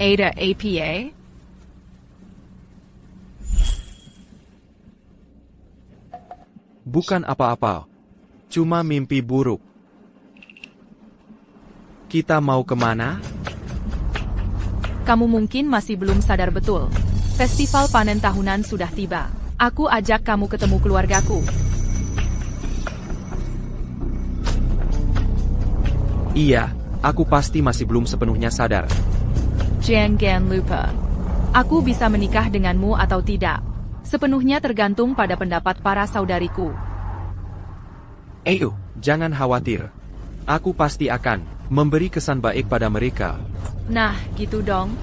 Ada APA? Bukan apa-apa. Cuma mimpi buruk. Kita mau kemana? Kamu mungkin masih belum sadar betul. Festival panen tahunan sudah tiba. Aku ajak kamu ketemu keluargaku. Iya, aku pasti masih belum sepenuhnya sadar. Jangan lupa. Aku bisa menikah denganmu atau tidak. Sepenuhnya tergantung pada pendapat para saudariku. Ayo, jangan khawatir. Aku pasti akan memberi kesan baik pada mereka. Nah, gitu dong.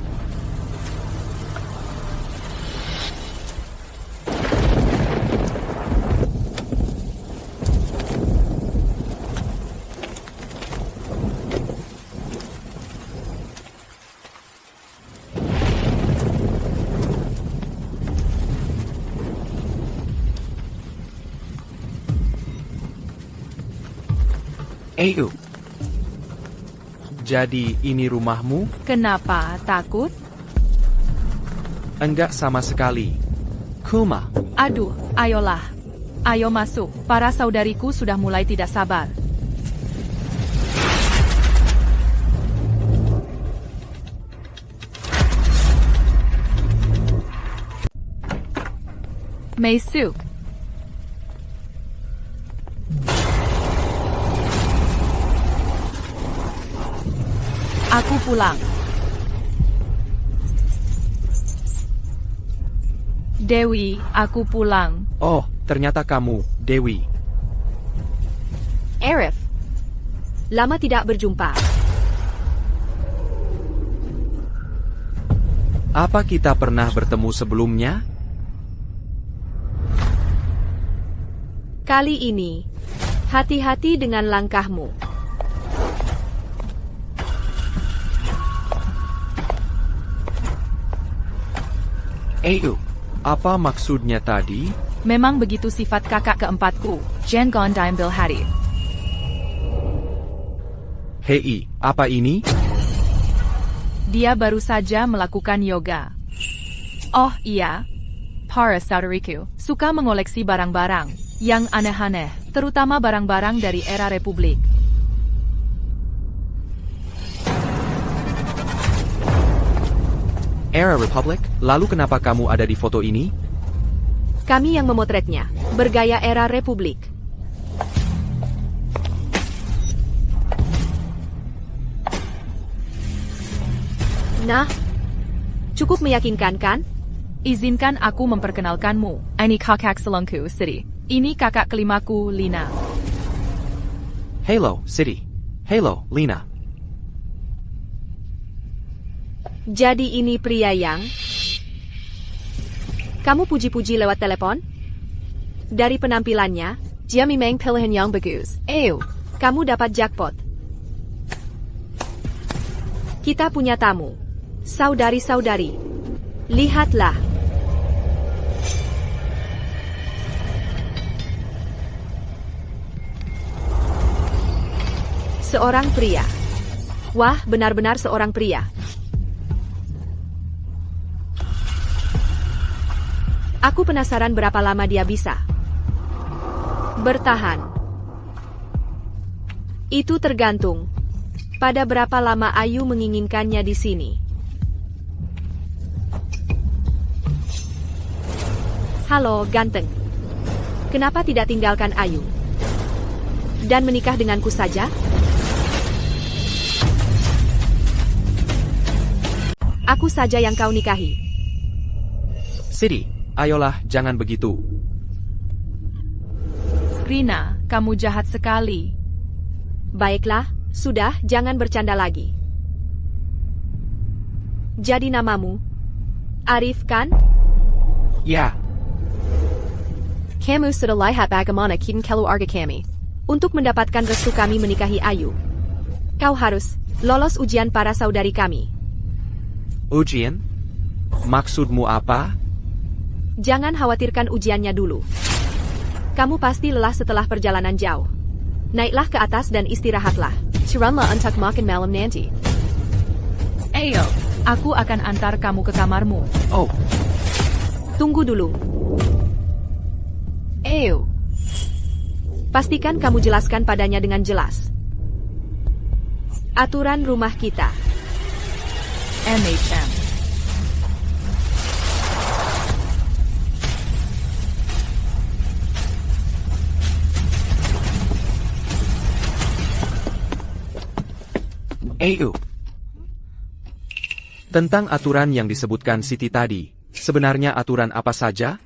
Ayo. Jadi, ini rumahmu? Kenapa takut? Enggak sama sekali. Kuma. Aduh, ayolah. Ayo masuk. Para saudariku sudah mulai tidak sabar. Masuk. Aku pulang. Dewi, aku pulang. Oh, ternyata kamu, Dewi. Arif. Lama tidak berjumpa. Apa kita pernah bertemu sebelumnya? Kali ini, hati-hati dengan langkahmu. Ayo, apa maksudnya tadi? Memang begitu sifat kakak keempatku. Jangan diambil hari. Hei, apa ini? Dia baru saja melakukan yoga. Oh iya, para saudariku suka mengoleksi barang-barang yang aneh-aneh, terutama barang-barang dari era Republik. Era Republic? Lalu kenapa kamu ada di foto ini? Kami yang memotretnya, bergaya era Republik. Nah, cukup meyakinkan kan? Izinkan aku memperkenalkanmu. Ini kakak selangku, Siti. Ini kakak kelimaku, Lina. Halo, Siti. Halo, Lina. Jadi ini pria yang kamu puji-puji lewat telepon? Dari penampilannya, dia memang pilihan yang bagus. Kamu dapat jackpot. Kita punya tamu. Saudari-saudari. Lihatlah. Seorang pria. Wah, benar-benar seorang pria. Aku penasaran berapa lama dia bisa bertahan. Itu tergantung pada berapa lama Ayu menginginkannya di sini. Halo, ganteng. Kenapa tidak tinggalkan Ayu dan menikah denganku saja? Aku saja yang kau nikahi. Siti, ayolah, jangan begitu. Rina, kamu jahat sekali. Baiklah, sudah, jangan bercanda lagi. Jadi namamu Arif kan? Ya. Kamu sudah lihat bagaimana kita keluarga kami. Untuk mendapatkan restu kami menikahi Ayu, kau harus lolos ujian para saudari kami. Ujian? Maksudmu apa? Jangan khawatirkan ujiannya dulu. Kamu pasti lelah setelah perjalanan jauh. Naiklah ke atas dan istirahatlah. Turunlah untuk makan malam nanti. Ayo, Aku akan antar kamu ke kamarmu. Oh, Tunggu dulu. Ew. Pastikan kamu jelaskan padanya dengan jelas. Aturan rumah kita. MHM. Ayo. Tentang aturan yang disebutkan Siti tadi, sebenarnya aturan apa saja?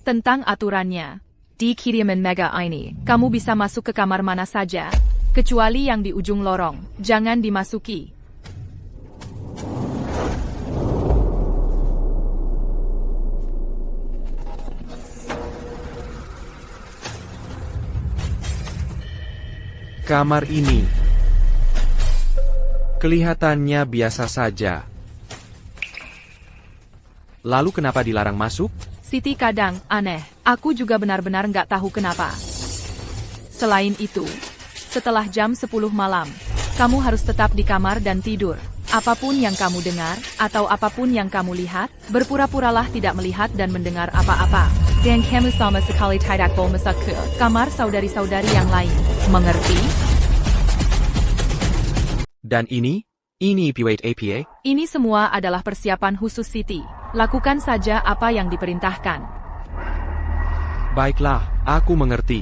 Tentang aturannya. Di kiriman mega ini, kamu bisa masuk ke kamar mana saja, kecuali yang di ujung lorong, jangan dimasuki. Kamar ini kelihatannya biasa saja. Lalu kenapa dilarang masuk? Siti kadang aneh, aku juga benar-benar nggak tahu kenapa. Selain itu, setelah jam 10 malam, kamu harus tetap di kamar dan tidur. Apapun yang kamu dengar, atau apapun yang kamu lihat, berpura-puralah tidak melihat dan mendengar apa-apa. Dan kamu sama sekali tidak boleh masuk ke kamar saudari-saudari yang lain. Mengerti? Dan ini P8 APA? Ini semua adalah persiapan khusus Siti. Lakukan saja apa yang diperintahkan. Baiklah, aku mengerti.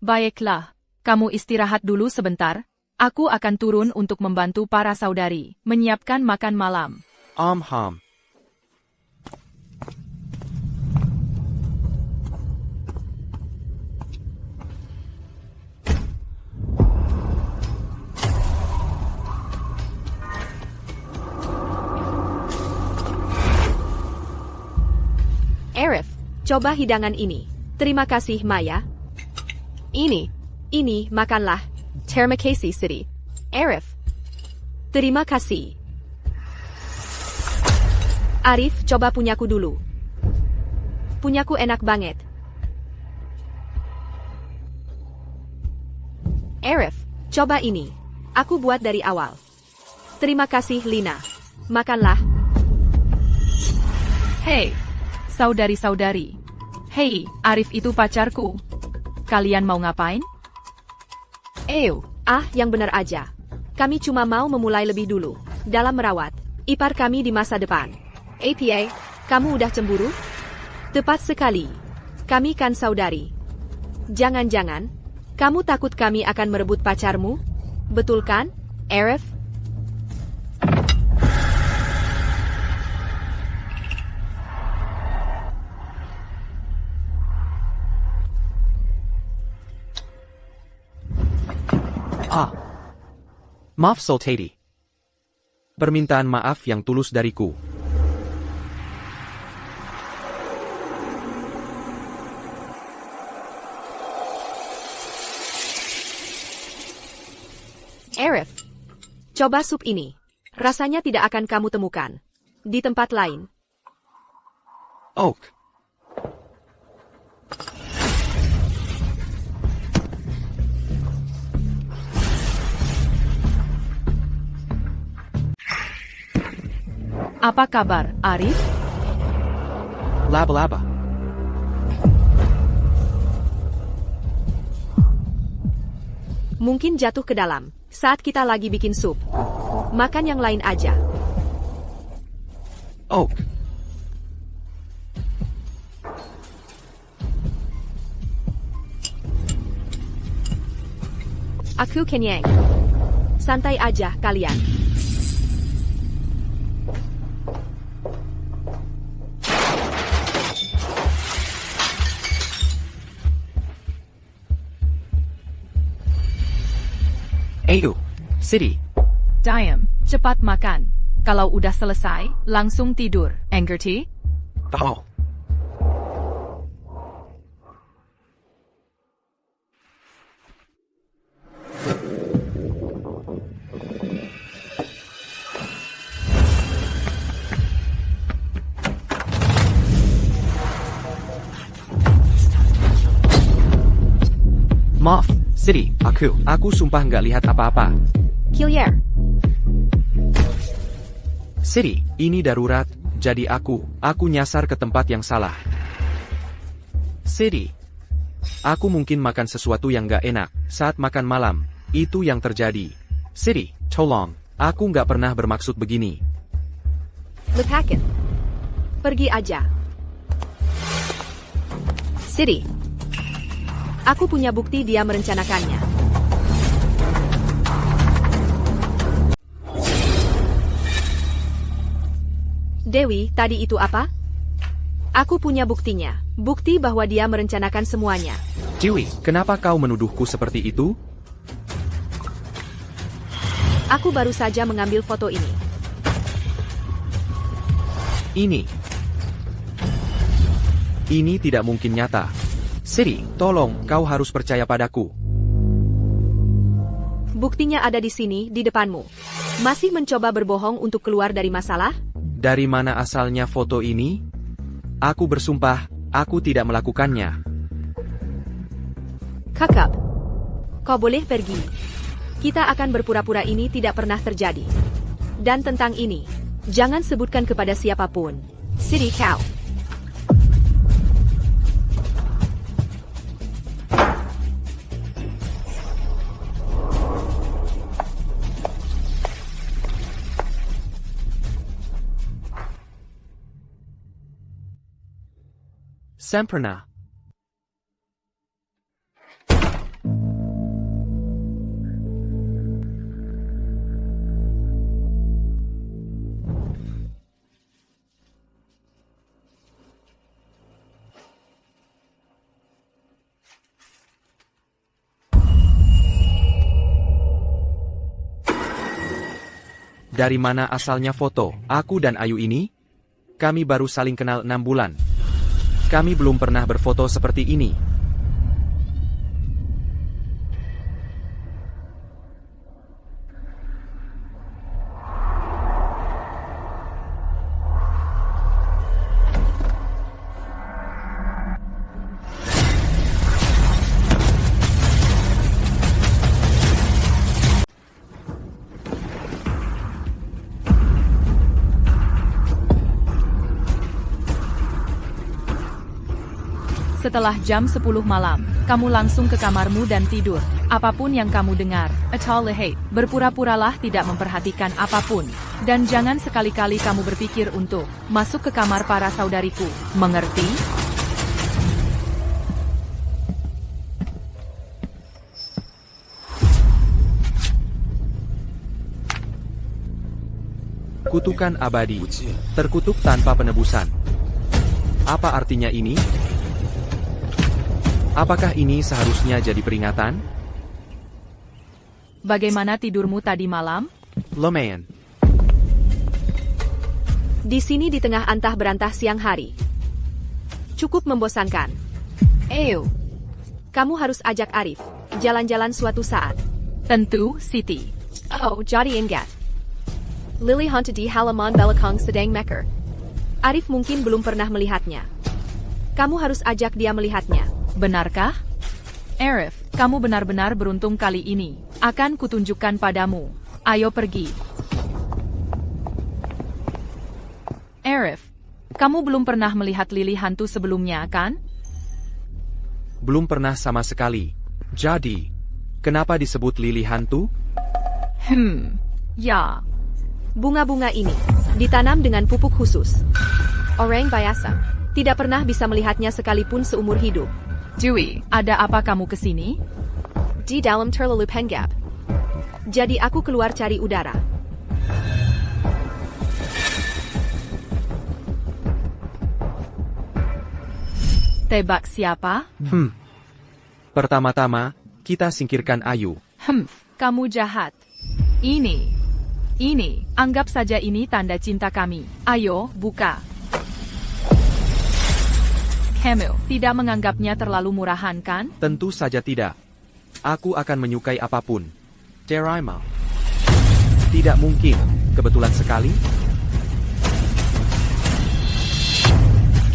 Baiklah, kamu istirahat dulu sebentar. Aku akan turun untuk membantu para saudari menyiapkan makan malam. Ham. Arif, coba hidangan ini. Terima kasih, Maya. Ini, makanlah. Terima kasih, Siti. Arif. Terima kasih. Arif, coba punyaku dulu. Punyaku enak banget. Arif, coba ini. Aku buat dari awal. Terima kasih, Lina. Makanlah. Hei, saudari-saudari. Hei, Arif itu pacarku. Kalian mau ngapain? Yang benar aja. Kami cuma mau memulai lebih dulu dalam merawat ipar kami di masa depan. APA, kamu udah cemburu? Tepat sekali. Kami kan saudari. Jangan-jangan, kamu takut kami akan merebut pacarmu? Betul kan, Arif? Maaf Sultati. Permintaan maaf yang tulus dariku. Arif, coba sup ini. Rasanya tidak akan kamu temukan di tempat lain. Oak. Apa kabar, Arif? Laba-laba. Mungkin jatuh ke dalam saat kita lagi bikin sup. Makan yang lain aja. Oak. Aku kenyang. Santai aja kalian. Ayo, Siti. Diam, cepat makan. Kalau udah selesai, langsung tidur. Ngerti? Tahu. Siri, aku sumpah nggak lihat apa-apa. Kilier. Siri, ini darurat, jadi aku nyasar ke tempat yang salah. Siri, aku mungkin makan sesuatu yang nggak enak saat makan malam, itu yang terjadi. Siri, tolong, aku nggak pernah bermaksud begini. Lepakin. Pergi aja. Siri. Aku punya bukti dia merencanakannya. Dewi, tadi itu apa? Aku punya buktinya. Bukti bahwa dia merencanakan semuanya. Dewi, kenapa kau menuduhku seperti itu? Aku baru saja mengambil foto ini. Ini tidak mungkin nyata. Siri, tolong, kau harus percaya padaku. Buktinya ada di sini, di depanmu. Masih mencoba berbohong untuk keluar dari masalah? Dari mana asalnya foto ini? Aku bersumpah, aku tidak melakukannya. Kakak, kau boleh pergi. Kita akan berpura-pura ini tidak pernah terjadi. Dan tentang ini, jangan sebutkan kepada siapapun. Siri kau. Sempurna. Dari mana asalnya foto aku dan Ayu ini? Kami baru saling kenal 6 bulan. Kami belum pernah berfoto seperti ini. Setelah jam 10 malam, kamu langsung ke kamarmu dan tidur. Apapun yang kamu dengar, atau lihat, berpura-puralah tidak memperhatikan apapun. Dan jangan sekali-kali kamu berpikir untuk masuk ke kamar para saudariku. Mengerti? Kutukan abadi. Terkutuk tanpa penebusan. Apa artinya ini? Apakah ini seharusnya jadi peringatan? Bagaimana tidurmu tadi malam? Lumayan. Di sini di tengah antah berantah siang hari. Cukup membosankan. Ew. Kamu harus ajak Arif jalan-jalan suatu saat. Tentu, Siti. Oh, jadi ingat. Lily haunted di halaman belakang sedang meker. Arif mungkin belum pernah melihatnya. Kamu harus ajak dia melihatnya. Benarkah? Arif, kamu benar-benar beruntung kali ini. Akan kutunjukkan padamu. Ayo pergi. Arif, kamu belum pernah melihat Lily hantu sebelumnya, kan? Belum pernah sama sekali. Jadi, kenapa disebut Lily hantu? Ya. Bunga-bunga ini ditanam dengan pupuk khusus. Orang biasa tidak pernah bisa melihatnya sekalipun seumur hidup. Dewi, ada apa kamu kesini? Di dalam terlalu penggap. Jadi aku keluar cari udara. Tebak siapa? Pertama-tama, kita singkirkan Ayu. Kamu jahat. Ini, anggap saja ini tanda cinta kami. Ayo, buka. Kamu tidak menganggapnya terlalu murahan, kan? Tentu saja tidak. Aku akan menyukai apapun. Teraima. Tidak mungkin. Kebetulan sekali.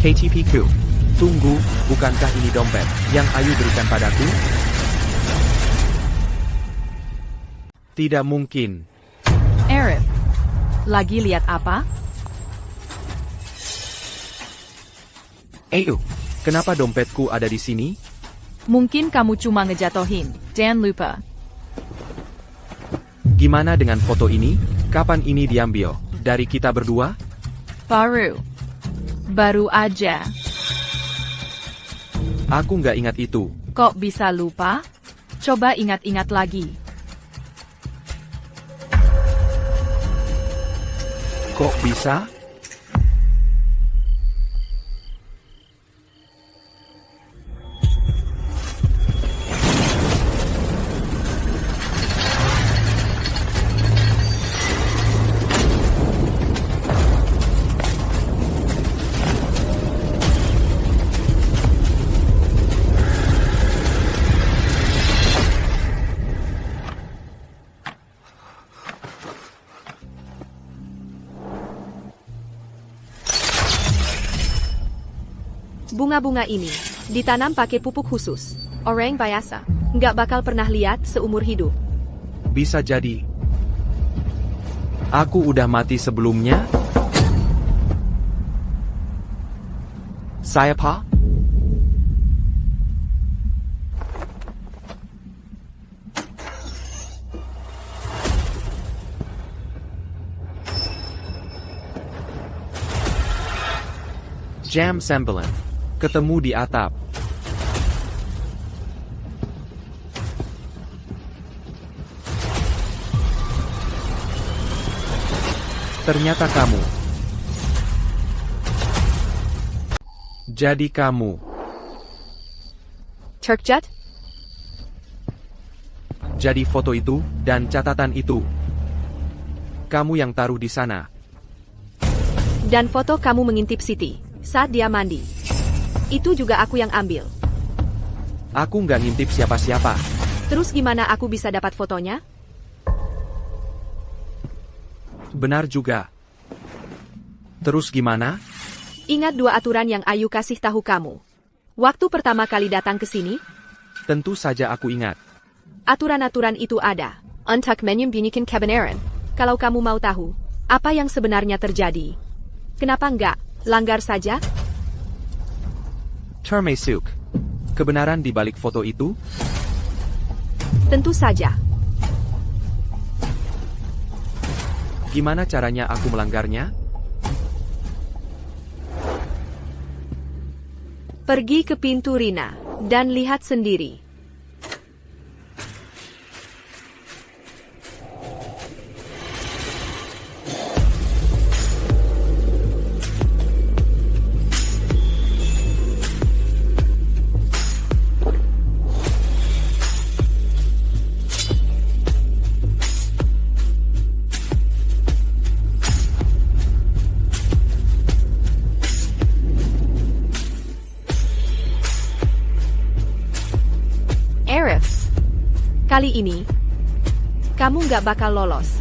KTPku. Tunggu, bukankah ini dompet yang Ayu berikan padaku? Tidak mungkin. Arif, lagi lihat apa? Ayo, kenapa dompetku ada di sini? Mungkin kamu cuma ngejatohin, dan lupa. Gimana dengan foto ini? Kapan ini diambil? Dari kita berdua? Baru aja. Aku nggak ingat itu. Kok bisa lupa? Coba ingat-ingat lagi. Kok bisa? Bunga-bunga ini ditanam pakai pupuk khusus. Orang biasa nggak bakal pernah lihat seumur hidup. Bisa jadi. Aku udah mati sebelumnya? Saya Pak? Jam sembilan. Ketemu di atap. Ternyata kamu. Jadi kamu. Turkjet? Jadi foto itu, dan catatan itu. Kamu yang taruh di sana. Dan foto kamu mengintip Siti saat dia mandi. Itu juga aku yang ambil. Aku nggak ngintip siapa-siapa. Terus gimana aku bisa dapat fotonya? Benar juga. Terus gimana? Ingat dua aturan yang Ayu kasih tahu kamu. Waktu pertama kali datang ke sini, Tentu saja aku ingat. aturan-aturan itu ada. Untuk menyembunyikan kebenaran. Kalau kamu mau tahu, apa yang sebenarnya terjadi. Kenapa enggak? Langgar saja? Termasuk. Kebenaran di balik foto itu? Tentu saja. Gimana caranya aku melanggarnya? Pergi ke pintu Rina, dan lihat sendiri. Arif, kali ini, kamu nggak bakal lolos.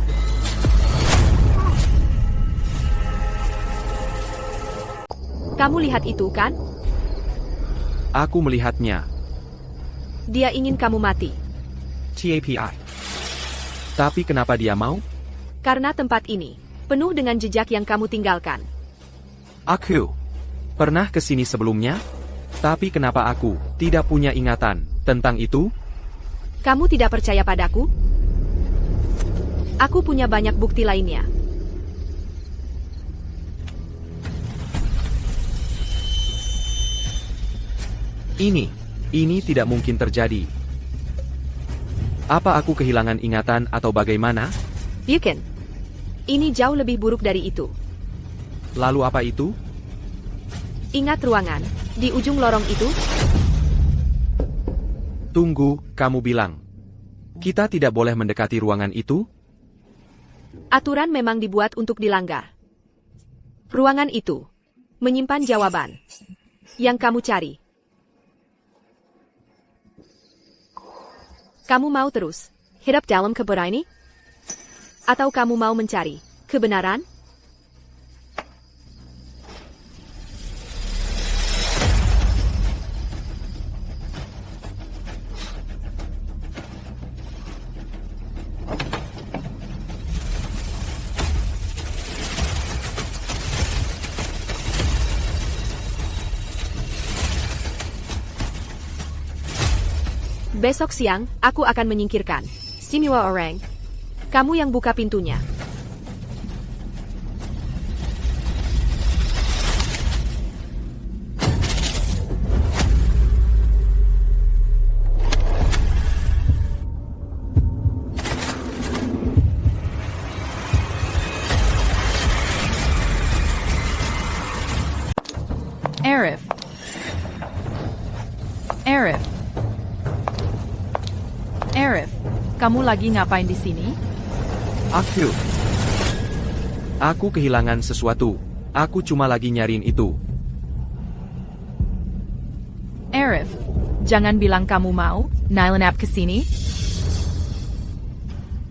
Kamu lihat itu kan? Aku melihatnya. Dia ingin kamu mati. TAPI. Tapi kenapa dia mau? Karena tempat ini penuh dengan jejak yang kamu tinggalkan. Aku pernah ke sini sebelumnya? Tapi kenapa aku tidak punya ingatan tentang itu? Kamu tidak percaya padaku? Aku punya banyak bukti lainnya. Ini tidak mungkin terjadi. Apa aku kehilangan ingatan atau bagaimana? Bukan. Ini jauh lebih buruk dari itu. Lalu apa itu? Ingat ruangan di ujung lorong itu? Tunggu, kamu bilang. Kita tidak boleh mendekati ruangan itu? Aturan memang dibuat untuk dilanggar. Ruangan itu menyimpan jawaban yang kamu cari. Kamu mau terus hidup dalam kebodohan ini? Atau kamu mau mencari kebenaran? Besok siang, aku akan menyingkirkan semua orang. Kamu yang buka pintunya. Arif. Arif. Arif, kamu lagi ngapain di sini? Aku kehilangan sesuatu. Aku cuma lagi nyariin itu. Arif, jangan bilang kamu mau nyelenap ke sini.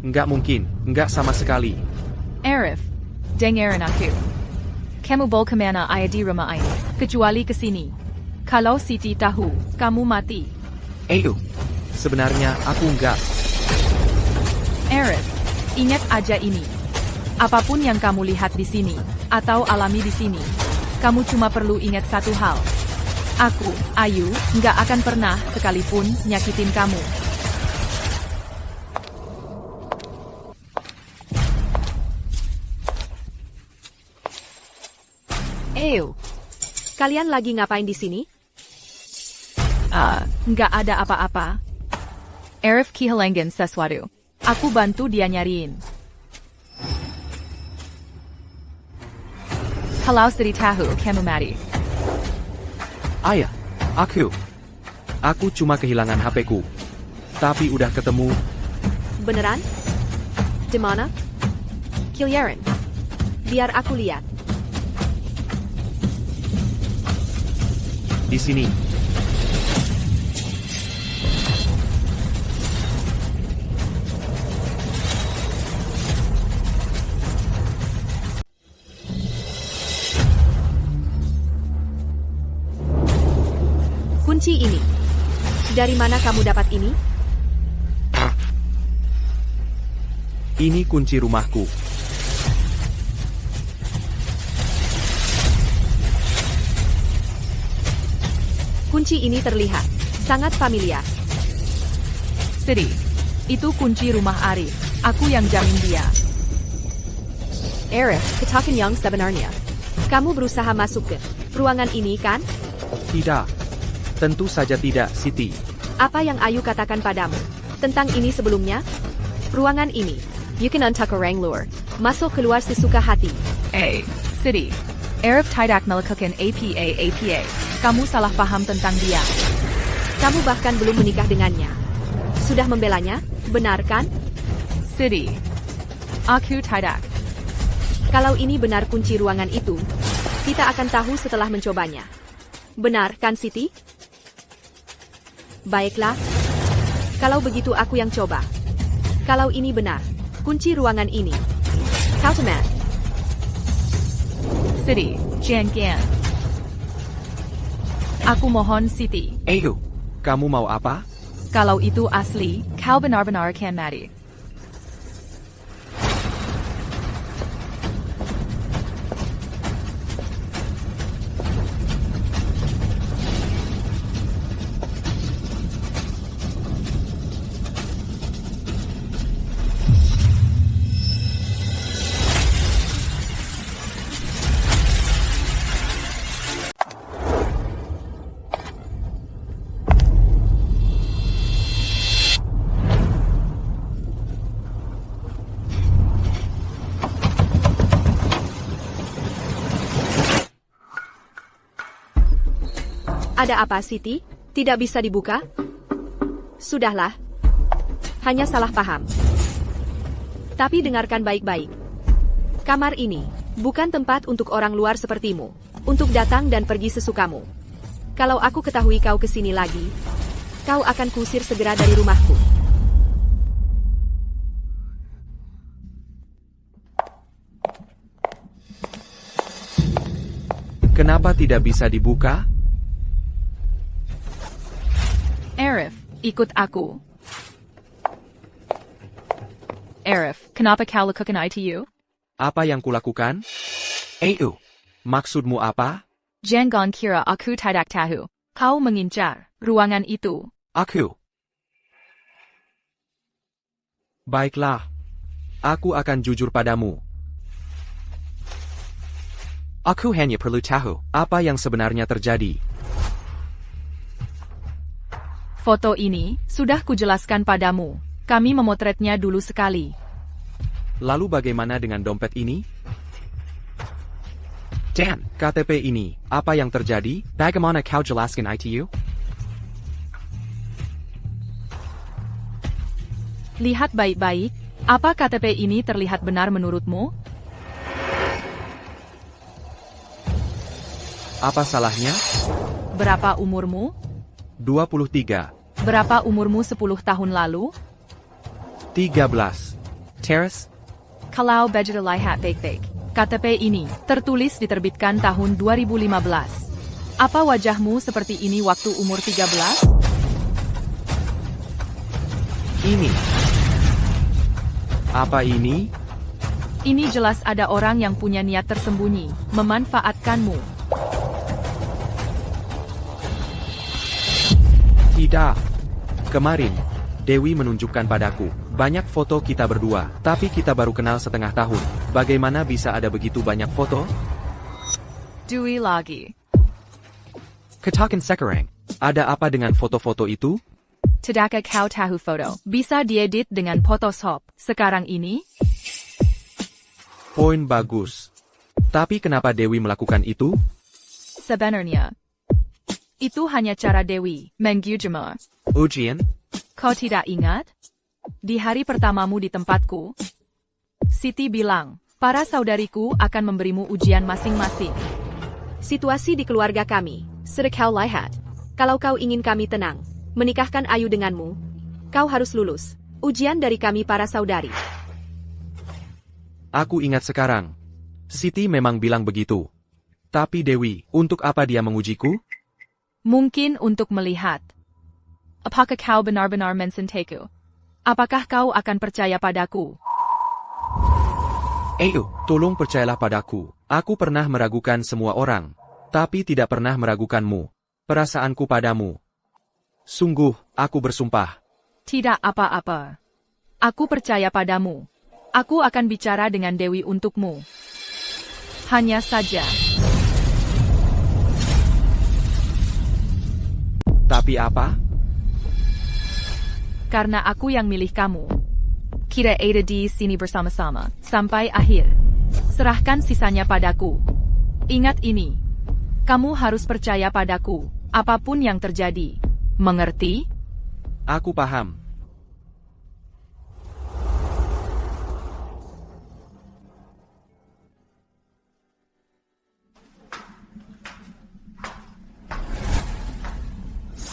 Nggak mungkin, nggak sama sekali. Arif, dengerin aku. Kamu boleh kemana aja di rumah ini, kecuali ke sini. Kalau Siti tahu, kamu mati. Sebenarnya aku nggak. Arif, ingat aja ini. Apapun yang kamu lihat di sini, atau alami di sini, kamu cuma perlu ingat satu hal. Aku, Ayu, nggak akan pernah sekalipun nyakitin kamu. Kalian lagi ngapain di sini? Nggak ada apa-apa. Arif kehilangan sesuatu. Aku bantu dia nyariin. Kalau Siti tahu kamu mati. Ayah, aku cuma kehilangan HP-ku. Tapi udah ketemu. Beneran? Di mana? Kiliaran. Biar aku lihat. Di sini. Kunci ini. Dari mana kamu dapat ini? Ini kunci rumahku. Kunci ini terlihat sangat familiar. Siti, itu kunci rumah Arif. Aku yang jamin dia. Arif, katakan yang sebenarnya. Kamu berusaha masuk ke ruangan ini, kan? Tidak. Tentu saja tidak, Siti. Apa yang Ayu katakan padamu tentang ini sebelumnya? Ruangan ini, you can untuck orang luar, masuk keluar sesuka hati. Siti. Arif tidak melakukan apa. Kamu salah paham tentang dia. Kamu bahkan belum menikah dengannya. Sudah membelanya, benar kan? Siti. Aku tidak. Kalau ini benar kunci ruangan itu, kita akan tahu setelah mencobanya. Benar kan, Siti? Baiklah. Kalau begitu aku yang coba. Kalau ini benar, kunci ruangan ini. Kau teman. Siti, jangan. Aku mohon Siti. Kamu mau apa? Kalau itu asli, kau benar-benar akan mati. Ada apa, Siti? Tidak bisa dibuka? Sudahlah. Hanya salah paham. Tapi dengarkan baik-baik. Kamar ini bukan tempat untuk orang luar sepertimu, untuk datang dan pergi sesukamu. Kalau aku ketahui kau kesini lagi, kau akan kusir segera dari rumahku. Kenapa tidak bisa dibuka? Arif, ikut aku. Arif, kenapa kau lakukan itu? Apa yang kulakukan? Maksudmu apa? Jangan kira aku tidak tahu. Kau mengincar ruangan itu. Baiklah. Aku akan jujur padamu. Aku hanya perlu tahu apa yang sebenarnya terjadi. Foto ini sudah kujelaskan padamu. Kami memotretnya dulu sekali. Lalu bagaimana dengan dompet ini? Dan, KTP ini, apa yang terjadi? Bagaimana kau jelaskan itu? Lihat baik-baik, apa KTP ini terlihat benar menurutmu? Apa salahnya? Berapa umurmu? 23. Berapa umurmu 10 tahun lalu? 13. Terus? Kalau budget lihat baik-baik, KTP ini tertulis diterbitkan tahun 2015. Apa wajahmu seperti ini waktu umur 13? Ini. Apa ini? Ini jelas ada orang yang punya niat tersembunyi, memanfaatkanmu. Tidak. Kemarin, Dewi menunjukkan padaku banyak foto kita berdua, tapi kita baru kenal setengah tahun. Bagaimana bisa ada begitu banyak foto? Dewi lagi. Katakan sekarang, ada apa dengan foto-foto itu? Tidakkah kau tahu foto bisa diedit dengan Photoshop sekarang ini? Poin bagus. Tapi kenapa Dewi melakukan itu? Sebenarnya, itu hanya cara Dewi mengujimu. Ujian? Kau tidak ingat? Di hari pertamamu di tempatku, Siti bilang, para saudariku akan memberimu ujian masing-masing. Situasi di keluarga kami, sudah kau lihat. Kalau kau ingin kami tenang, menikahkan Ayu denganmu, kau harus lulus ujian dari kami para saudari. Aku ingat sekarang. Siti memang bilang begitu. Tapi Dewi, untuk apa dia mengujiku? Mungkin untuk melihat. Apakah kau benar-benar mencintaku? Apakah kau akan percaya padaku? Ayo, tolong percayalah padaku. Aku pernah meragukan semua orang, tapi tidak pernah meragukanmu. Perasaanku padamu. Sungguh, aku bersumpah. Tidak apa-apa. Aku percaya padamu. Aku akan bicara dengan Dewi untukmu. Hanya saja. Tapi apa? Karena aku yang milih kamu. Kita ada di sini bersama-sama, sampai akhir. Serahkan sisanya padaku. Ingat ini. Kamu harus percaya padaku, apapun yang terjadi. Mengerti? Aku paham.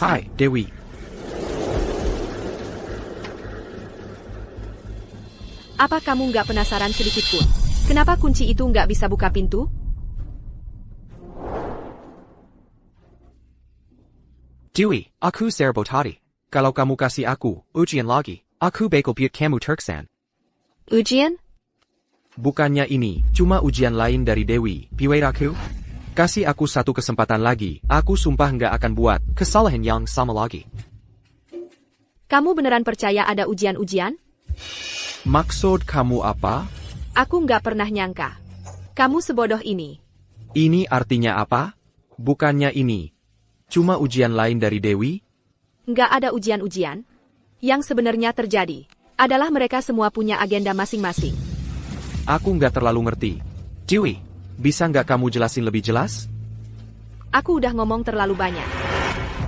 Hai, Dewi. Apa kamu nggak penasaran sedikit pun? Kenapa kunci itu nggak bisa buka pintu? Dewi, aku serbo tadi. Kalau kamu kasih aku ujian lagi, aku bakal buat kamu terkesan. Ujian? Bukannya ini, cuma ujian lain dari Dewi, piwait aku? Kasih aku satu kesempatan lagi, aku sumpah nggak akan buat kesalahan yang sama lagi. Kamu beneran percaya ada ujian-ujian? Maksud kamu apa? Aku nggak pernah nyangka. Kamu sebodoh ini. Ini artinya apa? Bukannya ini. Cuma ujian lain dari Dewi? Nggak ada ujian-ujian. Yang sebenarnya terjadi adalah mereka semua punya agenda masing-masing. Aku nggak terlalu ngerti. Dewi, bisa nggak kamu jelasin lebih jelas? Aku udah ngomong terlalu banyak.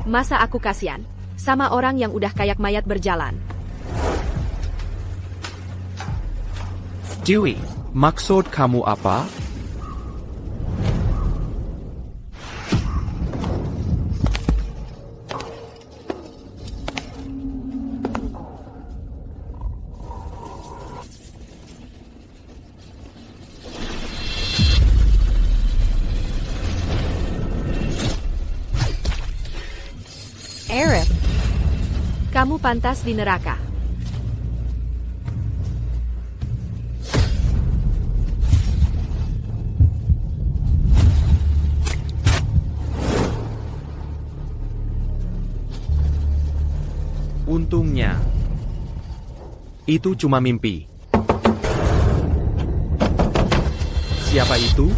Masa aku kasihan sama orang yang udah kayak mayat berjalan? Dewi, maksud kamu apa? Arif, kamu pantas di neraka. Untungnya. Itu cuma mimpi. Siapa itu?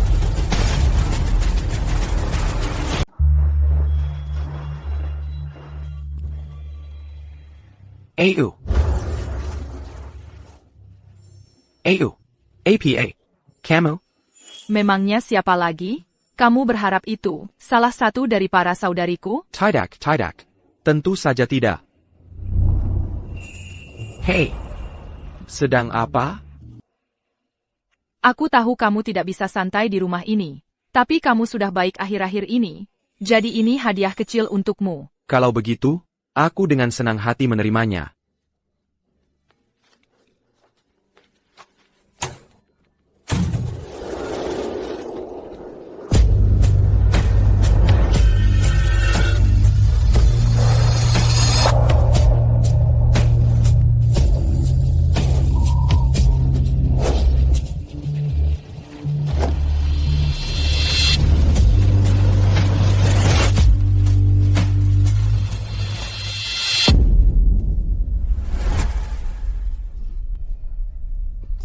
AU. AU. APA. Kamu? Memangnya siapa lagi? Kamu berharap itu salah satu dari para saudariku? Tidak. Tentu saja tidak. Hei. Sedang apa? Aku tahu kamu tidak bisa santai di rumah ini. Tapi kamu sudah baik akhir-akhir ini. Jadi ini hadiah kecil untukmu. Kalau begitu, aku dengan senang hati menerimanya.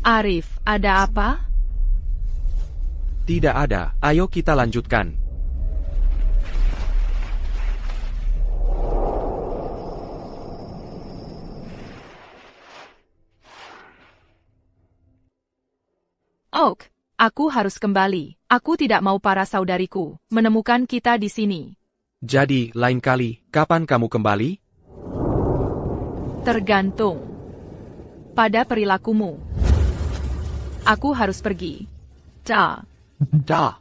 Arif, ada apa? Tidak ada, ayo kita lanjutkan. Oak, aku harus kembali. Aku tidak mau para saudariku menemukan kita di sini. Jadi, lain kali, kapan kamu kembali? Tergantung pada perilakumu. Aku harus pergi. Dah. Dah.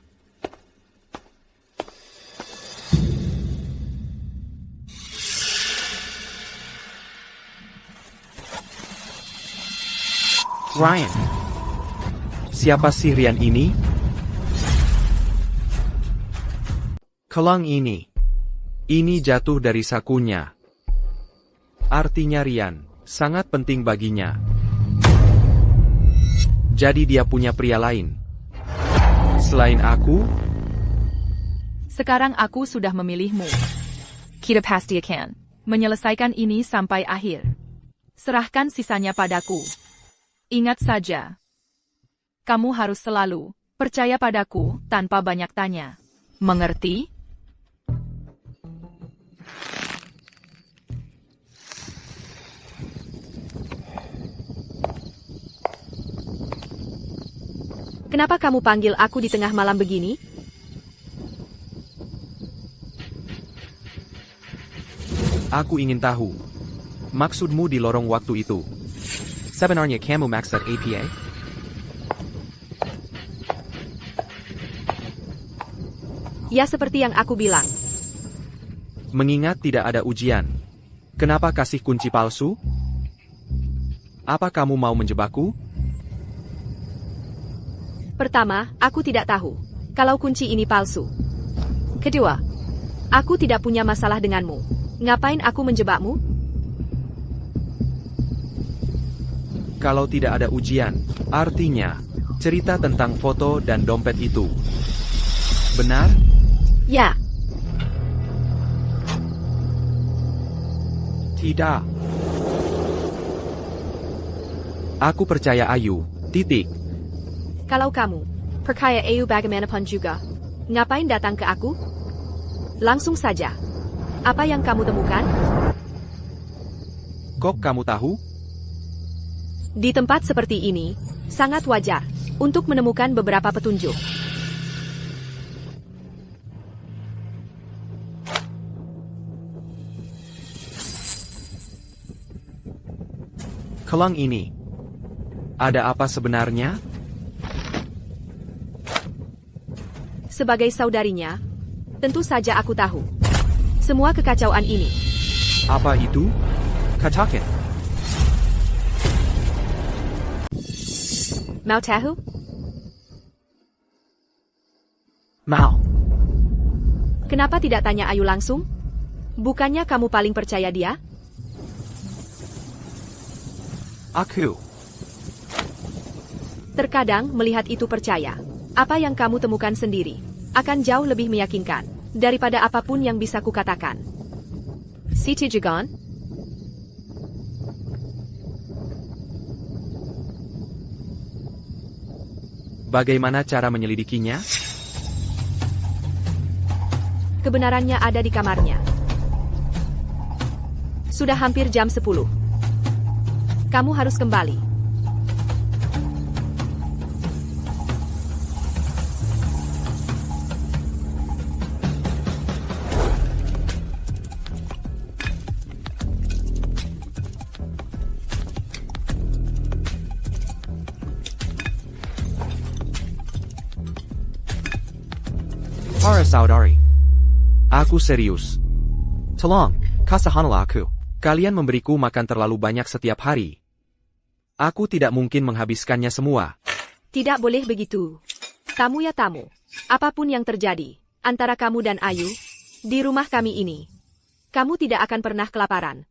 Ryan. Siapa sih Ryan ini? Kelang ini. Ini jatuh dari sakunya. Artinya Ryan, sangat penting baginya. Jadi dia punya pria lain. Selain aku? Sekarang aku sudah memilihmu. Kita pasti akan menyelesaikan ini sampai akhir. Serahkan sisanya padaku. Ingat saja. Kamu harus selalu percaya padaku tanpa banyak tanya. Mengerti? Kenapa kamu panggil aku di tengah malam begini? Aku ingin tahu. Maksudmu di lorong waktu itu. Sebenarnya kamu maksud APA? Ya seperti yang aku bilang. Mengingat tidak ada ujian. Kenapa kasih kunci palsu? Apa kamu mau menjebakku? Pertama, aku tidak tahu kalau kunci ini palsu. Kedua, aku tidak punya masalah denganmu. Ngapain aku menjebakmu? Kalau tidak ada ujian, artinya cerita tentang foto dan dompet itu. Benar? Ya, Tidak. Aku percaya Ayu. Titik. kalau kamu percaya Ayu bagaimanapun juga, ngapain datang ke aku? Langsung saja. Apa yang kamu temukan? Kok kamu tahu? Di tempat seperti ini, sangat wajar untuk menemukan beberapa petunjuk. Kelang ini. Ada apa sebenarnya? Sebagai saudarinya, tentu saja aku tahu semua kekacauan ini. Apa itu? Katakan. Mau tahu? Mau. Kenapa tidak tanya Ayu langsung? Bukannya kamu paling percaya dia? Aku. Terkadang melihat itu percaya. Apa yang kamu temukan sendiri akan jauh lebih meyakinkan daripada apapun yang bisa kukatakan. Siti Jagan? Bagaimana cara menyelidikinya? Kebenarannya ada di kamarnya. Sudah hampir jam 10. Kamu harus kembali. Para saudari. Aku serius. Tolong, kasahanlah aku. Kalian memberiku makan terlalu banyak setiap hari. Aku tidak mungkin menghabiskannya semua. Tidak boleh begitu. Tamu ya tamu. Apapun yang terjadi antara kamu dan Ayu di rumah kami ini, kamu tidak akan pernah kelaparan.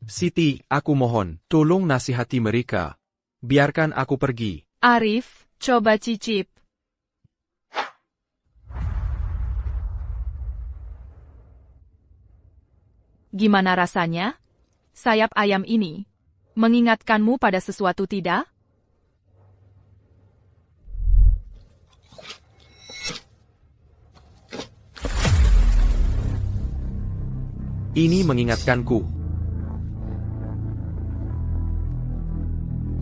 Siti, aku mohon, tolong nasihati mereka. Biarkan aku pergi. Arif, coba cicip. Gimana rasanya? Sayap ayam ini mengingatkanmu pada sesuatu tidak? Ini mengingatkanku.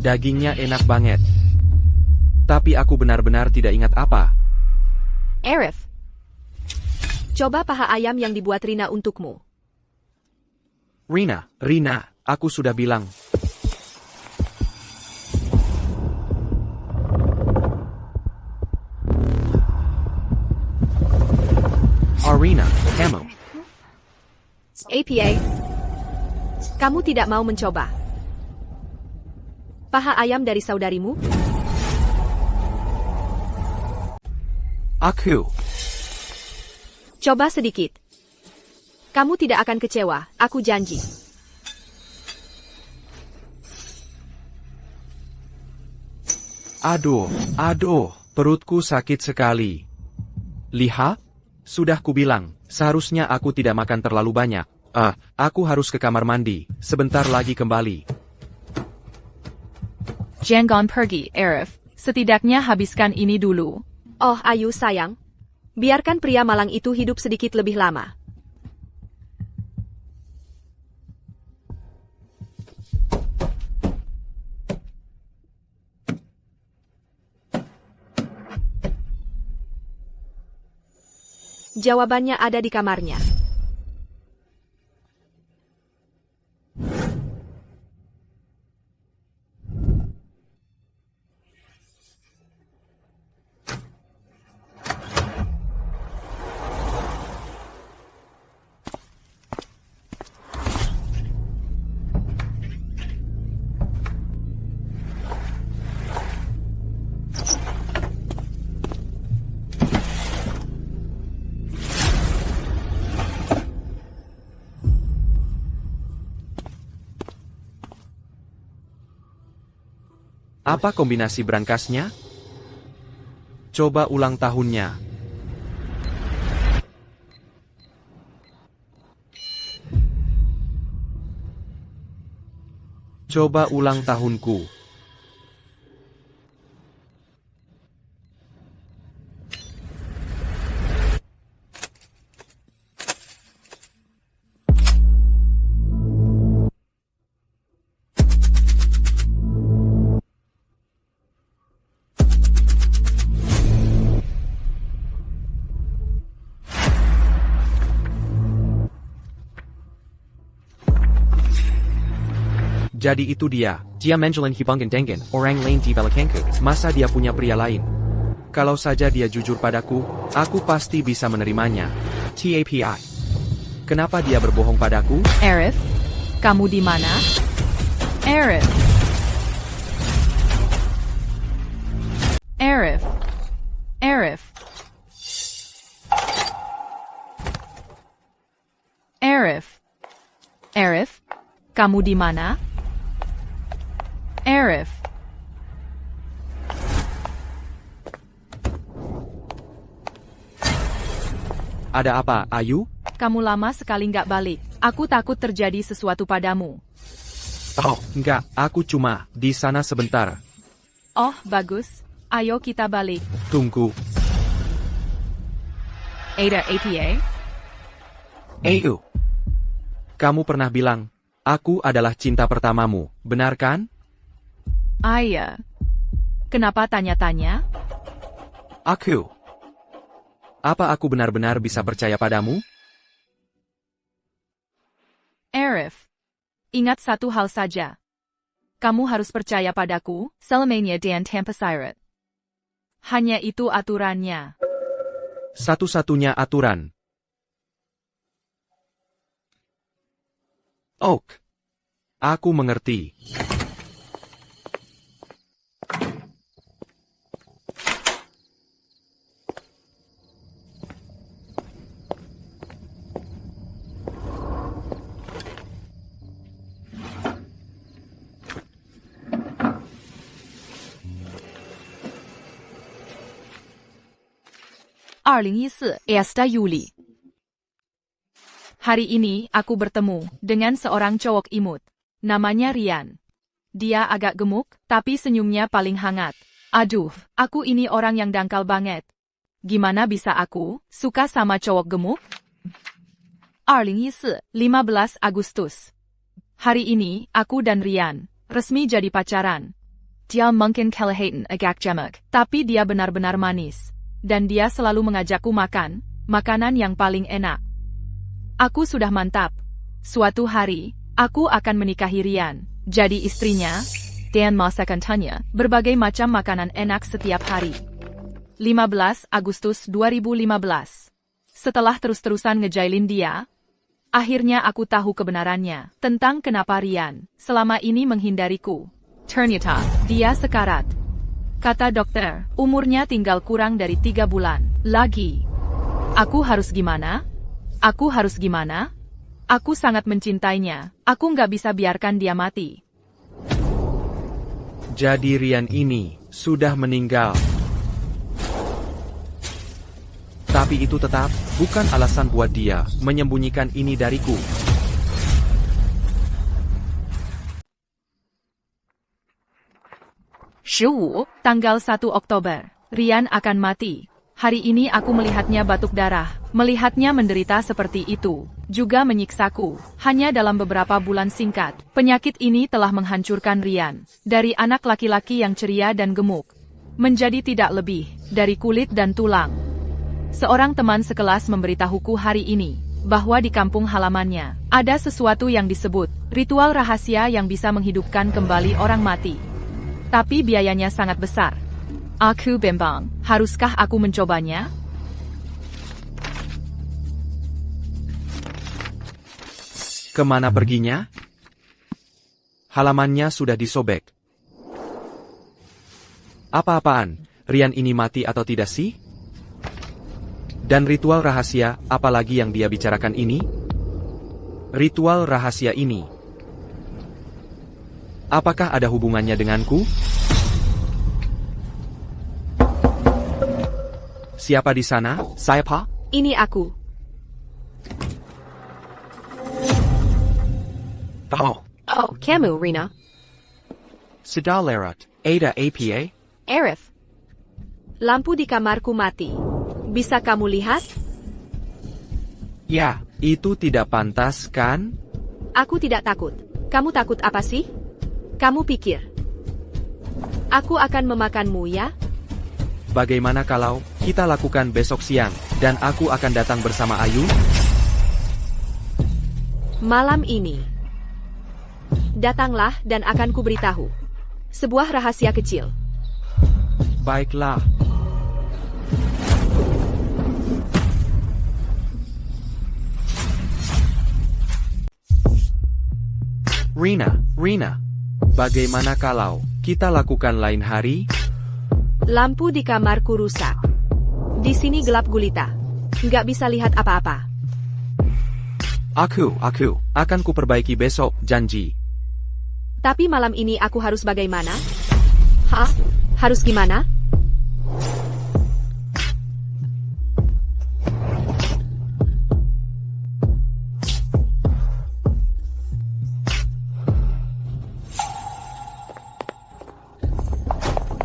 Dagingnya enak banget. Tapi aku benar-benar tidak ingat apa. Arif, coba paha ayam yang dibuat Rina untukmu. Rina, aku sudah bilang. Arina, kamu. APA, kamu tidak mau mencoba paha ayam dari saudarimu? Aku. Coba sedikit. Kamu tidak akan kecewa, aku janji. Aduh, perutku sakit sekali. Lihat, sudah kubilang, seharusnya aku tidak makan terlalu banyak. Aku harus ke kamar mandi, sebentar lagi kembali. Jangan pergi, Arif. Setidaknya habiskan ini dulu. Oh Ayu sayang, biarkan pria malang itu hidup sedikit lebih lama. Jawabannya ada di kamarnya. Apa kombinasi berangkasnya? Coba ulang tahunnya. Coba ulang tahunku. Jadi itu dia, dia menjalin hubungan dengan orang lain di belakangku. Masa dia punya pria lain? Kalau saja dia jujur padaku, aku pasti bisa menerimanya. TAPI. Kenapa dia berbohong padaku? Arif, kamu di mana? Arif. Arif. Arif. Arif. Arif, kamu di mana? Arif. Ada apa, Ayu? Kamu lama sekali nggak balik. Aku takut terjadi sesuatu padamu. Oh, enggak, aku cuma di sana sebentar. Oh, bagus. Ayo kita balik. Tunggu. Ada APA? Ayo. Kamu pernah bilang, aku adalah cinta pertamamu, benar kan? Iya. Kenapa tanya-tanya? Aku. Apa aku benar-benar bisa percaya padamu? Arif. Ingat satu hal saja. Kamu harus percaya padaku, selamanya dan tanpa syarat. Hanya itu aturannya. Satu-satunya aturan. Oak. Aku mengerti. Esta Juli. Hari ini aku bertemu dengan seorang cowok imut. Namanya Rian. Dia agak gemuk, tapi senyumnya paling hangat. Aduh, aku ini orang yang dangkal banget. Gimana bisa aku suka sama cowok gemuk? 15 Agustus. Hari ini, aku dan Rian resmi jadi pacaran. Dia mungkin kelihatan agak jamak, tapi dia benar-benar manis. Dan dia selalu mengajakku makan makanan yang paling enak. Aku sudah mantap. Suatu hari, aku akan menikahi Rian, jadi istrinya, dan masakan tanya berbagai macam makanan enak setiap hari. 15 Agustus 2015. Setelah terus-terusan ngejailin dia, akhirnya aku tahu kebenarannya tentang kenapa Rian selama ini menghindariku. Ternyata, dia sekarat. Kata dokter, umurnya tinggal kurang dari 3 bulan lagi. Aku harus gimana? Aku harus gimana? Aku sangat mencintainya. Aku nggak bisa biarkan dia mati. Jadi Rian ini sudah meninggal. Tapi itu tetap bukan alasan buat dia menyembunyikan ini dariku. Tanggal 1 Oktober. Rian akan mati. Hari ini aku melihatnya batuk darah, melihatnya menderita seperti itu, juga menyiksaku. Hanya dalam beberapa bulan singkat, penyakit ini telah menghancurkan Rian. Dari anak laki-laki yang ceria dan gemuk, menjadi tidak lebih dari kulit dan tulang. Seorang teman sekelas memberitahuku hari ini, bahwa di kampung halamannya, ada sesuatu yang disebut ritual rahasia yang bisa menghidupkan kembali orang mati. Tapi biayanya sangat besar. Aku bimbang, haruskah aku mencobanya? Kemana perginya? Halamannya sudah disobek. Apa-apaan, Rian ini mati atau tidak sih? Dan ritual rahasia, apalagi yang dia bicarakan ini? Ritual rahasia ini. Apakah ada hubungannya denganku? Siapa di sana? Siapa? Ini aku. Oh, Oh, kamu, Rina. sudah lewat. Ada APA? Arif. Lampu di kamarku mati. Bisa kamu lihat? Ya, itu tidak pantas kan? Aku tidak takut. Kamu takut apa sih? Kamu pikir aku akan memakanmu ya? Bagaimana kalau kita lakukan besok siang, dan aku akan datang bersama Ayu? Malam ini. Datanglah dan akan kuberitahu. Sebuah rahasia kecil. Baiklah. Rina, bagaimana kalau kita lakukan lain hari? Lampu di kamarku rusak. Di sini gelap gulita. Nggak bisa lihat apa-apa. Aku akan kuperbaiki besok, janji. Tapi malam ini aku harus bagaimana? Hah? Harus gimana?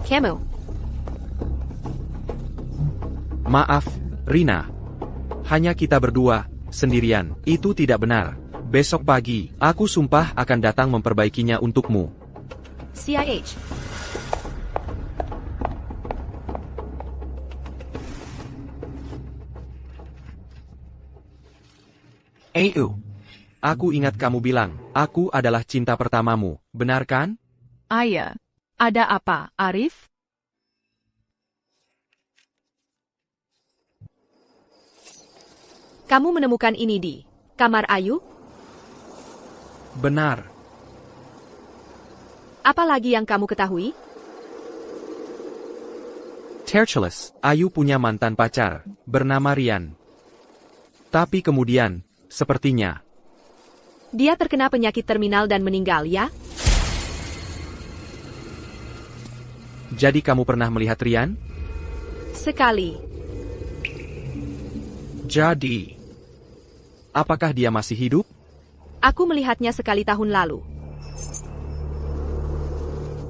Kamu. Maaf, Rina. Hanya kita berdua, sendirian. Itu tidak benar. Besok pagi, aku sumpah akan datang memperbaikinya untukmu. CIH. Aku ingat kamu bilang, aku adalah cinta pertamamu, benar kan? Ayah. Ada apa, Arif? Kamu menemukan ini di kamar Ayu? Benar. Apa lagi yang kamu ketahui? Terceles, Ayu punya mantan pacar, bernama Rian. Tapi kemudian, sepertinya, Dia terkena penyakit terminal dan meninggal, ya? jadi kamu pernah melihat Rian? Sekali. Jadi, apakah dia masih hidup? Aku melihatnya sekali tahun lalu.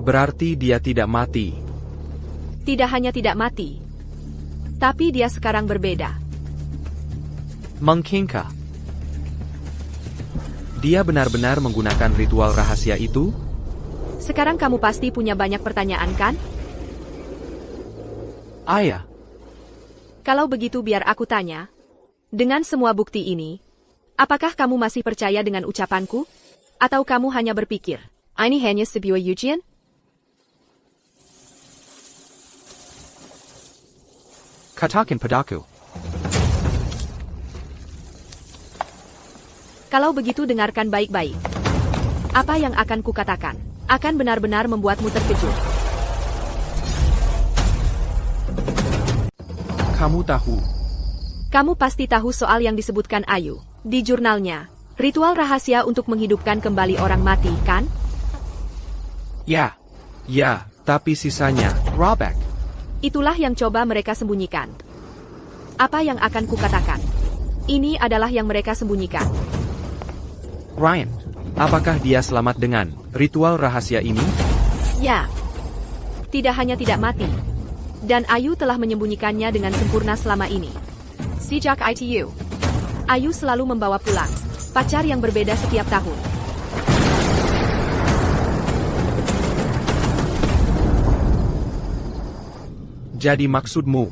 Berarti dia tidak mati. Tidak hanya tidak mati, tapi dia sekarang berbeda. Mengkingka. Dia benar-benar menggunakan ritual rahasia itu? Sekarang kamu pasti punya banyak pertanyaan, kan? Ayah, Kalau begitu biar aku tanya. Dengan semua bukti ini, apakah kamu masih percaya dengan ucapanku? Atau kamu hanya berpikir, ini hanya sebuah ujian? katakan padaku. Kalau begitu dengarkan baik-baik. Apa yang akan kukatakan akan benar-benar membuatmu terkejut. Kamu tahu. Kamu pasti tahu soal yang disebutkan Ayu di jurnalnya. Ritual rahasia untuk menghidupkan kembali orang mati, kan? Ya, tapi sisanya, Robek. Itulah yang coba mereka sembunyikan. Apa yang akan kukatakan? Ini adalah yang mereka sembunyikan. Ryan, apakah dia selamat dengan ritual rahasia ini? Ya. Tidak hanya tidak mati. Dan Ayu telah menyembunyikannya dengan sempurna selama ini. Sejak ITU, Ayu selalu membawa pulang pacar yang berbeda setiap tahun. Jadi maksudmu,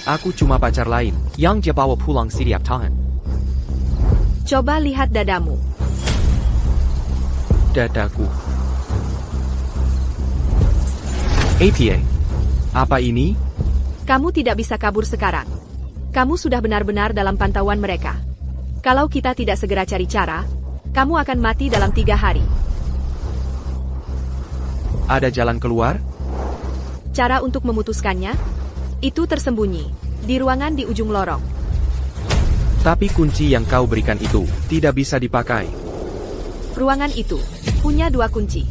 aku cuma pacar lain yang dia bawa pulang setiap tahun. Coba lihat dadamu. Dadaku. APA. Apa ini? Kamu tidak bisa kabur sekarang. Kamu sudah benar-benar dalam pantauan mereka. Kalau kita tidak segera cari cara, kamu akan mati dalam 3 hari. Ada jalan keluar? Cara untuk memutuskannya? Itu tersembunyi di ruangan di ujung lorong. Tapi kunci yang kau berikan itu tidak bisa dipakai. Ruangan itu punya 2 kunci.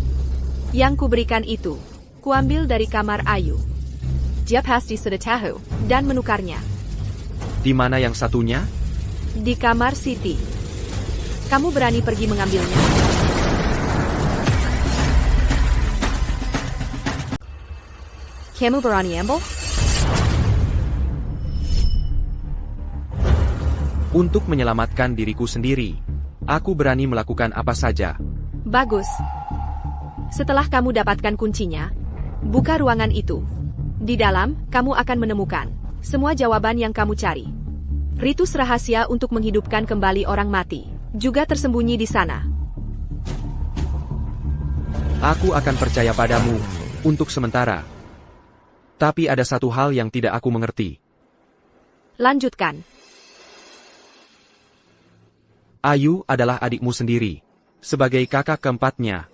Yang kuberikan itu, kuambil dari kamar Ayu. Dia pasti sudah tahu dan menukarnya. Di mana yang satunya? Di kamar Siti. Kamu berani pergi mengambilnya? Kamu berani ambil? Untuk menyelamatkan diriku sendiri, aku berani melakukan apa saja. Bagus. Setelah kamu dapatkan kuncinya, buka ruangan itu. Di dalam, kamu akan menemukan semua jawaban yang kamu cari. Ritus rahasia untuk menghidupkan kembali orang mati juga tersembunyi di sana. Aku akan percaya padamu untuk sementara. Tapi ada satu hal yang tidak aku mengerti. Lanjutkan. Ayu adalah adikmu sendiri. Sebagai kakak keempatnya.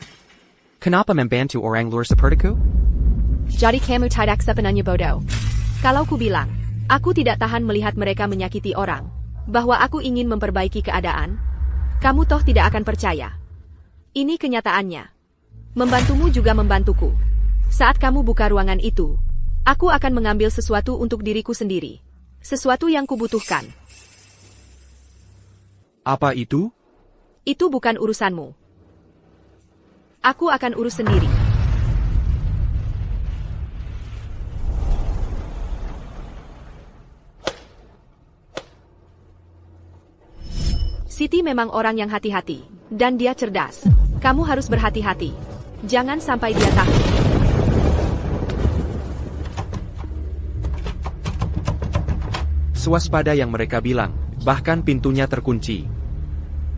Kenapa membantu orang luar sepertiku? Jadi kamu tidak sepenuhnya bodoh. Kalau ku bilang, aku tidak tahan melihat mereka menyakiti orang, bahwa aku ingin memperbaiki keadaan, kamu toh tidak akan percaya. Ini kenyataannya. Membantumu juga membantuku. Saat kamu buka ruangan itu, aku akan mengambil sesuatu untuk diriku sendiri. Sesuatu yang kubutuhkan. Apa itu? Itu bukan urusanmu. Aku akan urus sendiri. Siti memang orang yang hati-hati, dan dia cerdas. Kamu harus berhati-hati. Jangan sampai dia takut. Swaspada yang mereka bilang, bahkan pintunya terkunci.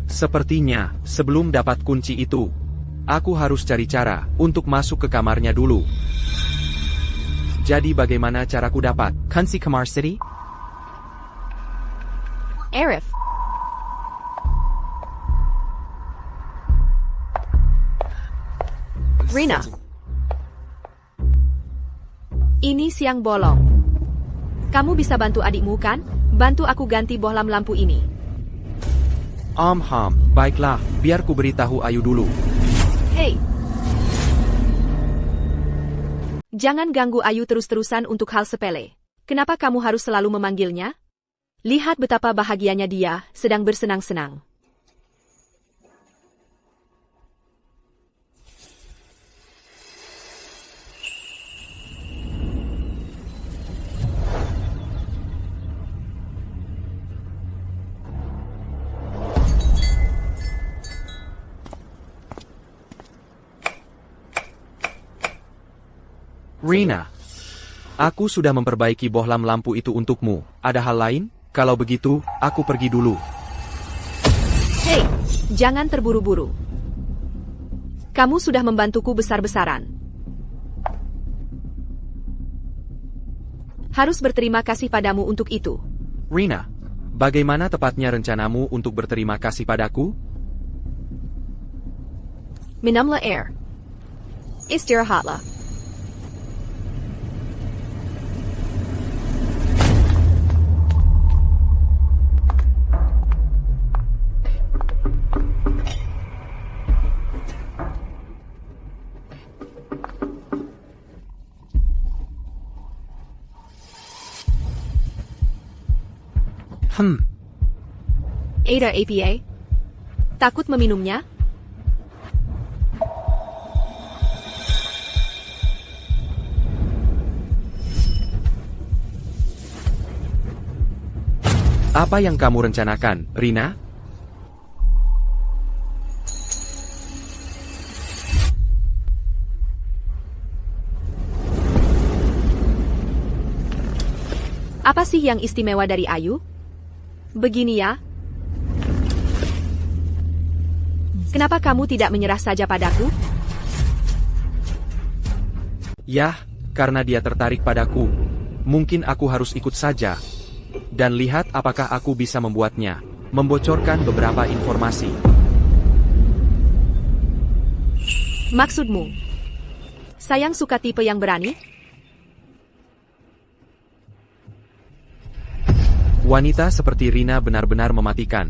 Sepertinya, sebelum dapat kunci itu, aku harus cari cara untuk masuk ke kamarnya dulu. Jadi bagaimana caraku dapat kunci kamar Siti? Arif. Rina. Ini siang bolong. Kamu bisa bantu adikmu kan? Bantu aku ganti bohlam lampu ini. Baiklah, biar ku beritahu Ayu dulu. Hei. Jangan ganggu Ayu terus-terusan untuk hal sepele. Kenapa kamu harus selalu memanggilnya? Lihat betapa bahagianya dia, sedang bersenang-senang. Rina, aku sudah memperbaiki bohlam lampu itu untukmu. Ada hal lain? Kalau begitu, aku pergi dulu. Hei, jangan terburu-buru. Kamu sudah membantuku besar-besaran. Harus berterima kasih padamu untuk itu. Rina, bagaimana tepatnya rencanamu untuk berterima kasih padaku? Minumlah air. Istirahatlah. Ada APA? Takut meminumnya? Apa yang kamu rencanakan, Rina? Apa sih yang istimewa dari Ayu? Begini ya. Kenapa kamu tidak menyerah saja padaku? Yah, karena dia tertarik padaku. Mungkin aku harus ikut saja. Dan lihat apakah aku bisa membuatnya membocorkan beberapa informasi. Maksudmu? Sayang suka tipe yang berani? Wanita seperti Rina benar-benar mematikan.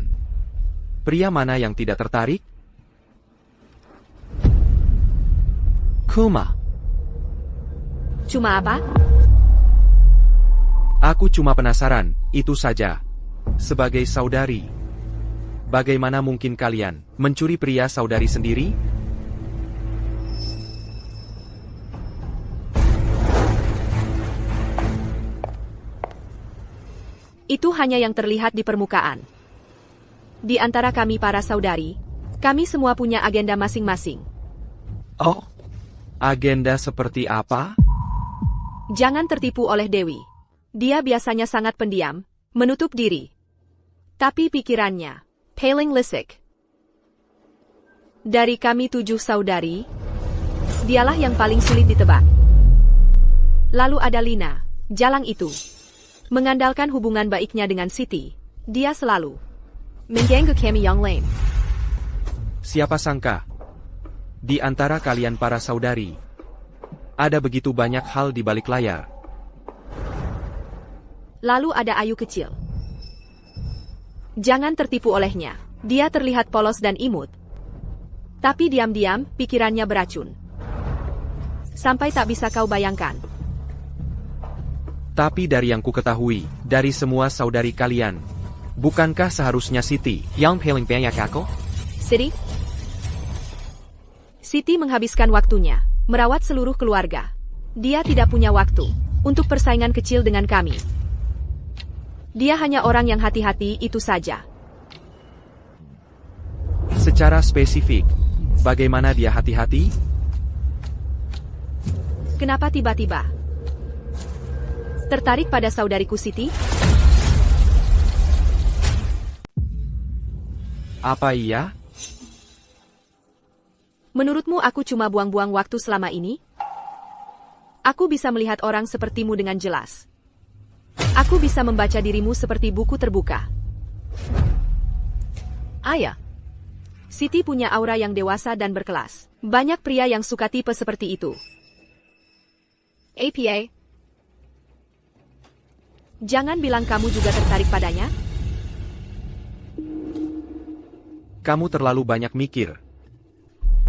Pria mana yang tidak tertarik? Kuma. Cuma apa? Aku cuma penasaran, itu saja. Sebagai saudari, bagaimana mungkin kalian mencuri pria saudari sendiri? Itu hanya yang terlihat di permukaan. Di antara kami para saudari, kami semua punya agenda masing-masing. Oh, agenda seperti apa? Jangan tertipu oleh Dewi. Dia biasanya sangat pendiam, menutup diri. Tapi pikirannya, paling lisik. Dari kami 7 saudari, dialah yang paling sulit ditebak. Lalu ada Lina, jalang itu. Mengandalkan hubungan baiknya dengan Siti, dia selalu mengganggu kami yang lain. Siapa sangka? Di antara kalian para saudari, ada begitu banyak hal di balik layar. Lalu ada Ayu kecil. Jangan tertipu olehnya. Dia terlihat polos dan imut. Tapi diam-diam, pikirannya beracun. Sampai tak bisa kau bayangkan. Tapi dari yang ku ketahui, dari semua saudari kalian, bukankah seharusnya Siti yang paling banyak aku? Siti? Siti menghabiskan waktunya merawat seluruh keluarga. Dia tidak punya waktu untuk persaingan kecil dengan kami. Dia hanya orang yang hati-hati itu saja. Secara spesifik, bagaimana dia hati-hati? Kenapa tiba-tiba tertarik pada saudariku Siti? Apa iya? Menurutmu aku cuma buang-buang waktu selama ini? Aku bisa melihat orang sepertimu dengan jelas. Aku bisa membaca dirimu seperti buku terbuka. Ayah, Siti punya aura yang dewasa dan berkelas. Banyak pria yang suka tipe seperti itu. APA, jangan bilang kamu juga tertarik padanya. Kamu terlalu banyak mikir.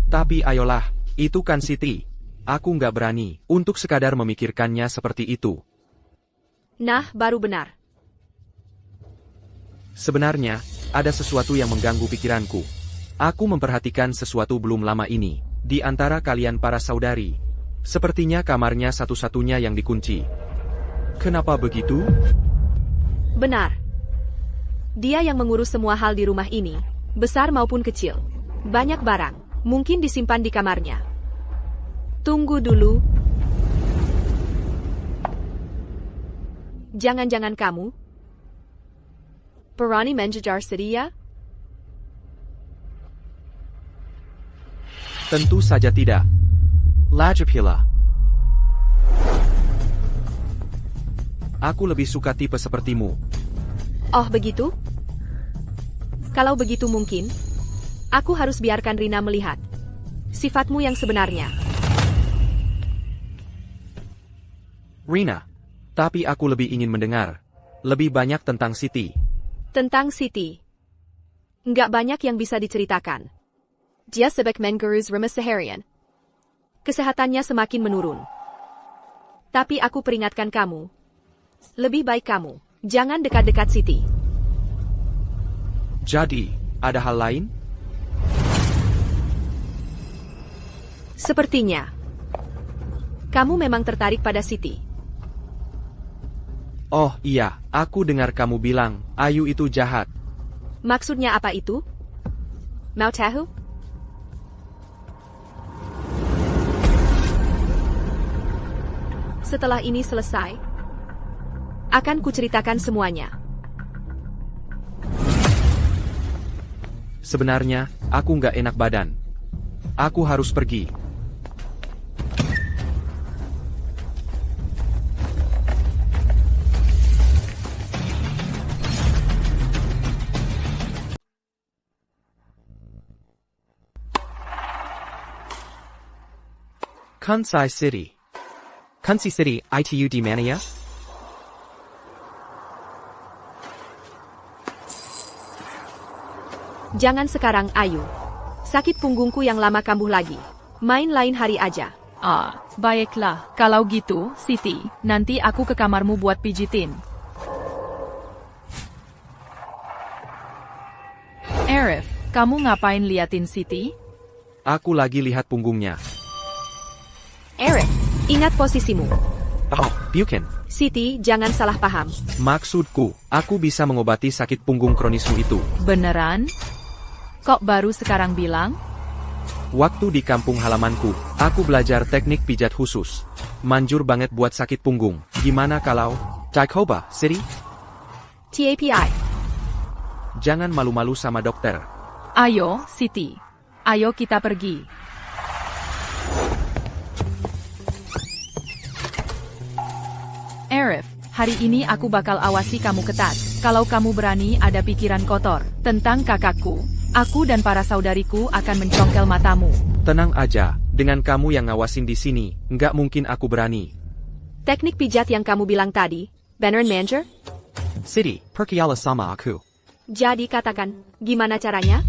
Tapi ayolah, itu kan Siti. Aku nggak berani untuk sekadar memikirkannya seperti itu. Nah, baru benar. Sebenarnya, ada sesuatu yang mengganggu pikiranku. Aku memperhatikan sesuatu belum lama ini. Di antara kalian para saudari, sepertinya kamarnya satu-satunya yang dikunci. Kenapa begitu? Benar. Dia yang mengurus semua hal di rumah ini, besar maupun kecil. Banyak barang, mungkin disimpan di kamarnya. Tunggu dulu. Jangan-jangan kamu berani menjejar Siti ya? Tentu saja tidak. Lajapila. Aku lebih suka tipe sepertimu. Oh begitu? Kalau begitu mungkin, aku harus biarkan Rina melihat sifatmu yang sebenarnya. Rina. Tapi aku lebih ingin mendengar lebih banyak tentang Siti. Tentang Siti, nggak banyak yang bisa diceritakan. Dia sebagai mengurus rumah seharian. Kesehatannya semakin menurun. Tapi aku peringatkan kamu, lebih baik kamu jangan dekat-dekat Siti. Jadi, ada hal lain? Sepertinya kamu memang tertarik pada Siti. Oh iya, aku dengar kamu bilang Ayu itu jahat. Maksudnya apa itu? Mau tahu? Setelah ini selesai, akan kuceritakan semuanya. Sebenarnya, aku nggak enak badan. Aku harus pergi. Kansai City. Kansai City, ITU di mana ya? Jangan sekarang, Ayu. Sakit punggungku yang lama kambuh lagi. Main lain hari aja. ah, baiklah. Kalau gitu, Siti, nanti aku ke kamarmu buat pijitin. Arif, kamu ngapain liatin Siti? Aku lagi lihat punggungnya. Eric, ingat posisimu. Oh, Buchan. Siti, jangan salah paham. Maksudku, aku bisa mengobati sakit punggung kronismu itu. Beneran? Kok baru sekarang bilang? Waktu di kampung halamanku, aku belajar teknik pijat khusus. Manjur banget buat sakit punggung. Gimana kalau coba, Siti? TAPI. Jangan malu-malu sama dokter. Ayo, Siti. Ayo kita pergi. Arif, hari ini aku bakal awasi kamu ketat. Kalau kamu berani ada pikiran kotor tentang kakakku, aku dan para saudariku akan mencongkel matamu. Tenang aja, dengan kamu yang ngawasin di sini, nggak mungkin aku berani. Teknik pijat yang kamu bilang tadi, beneran manager? Siti, percayalah sama aku. Jadi katakan, gimana caranya?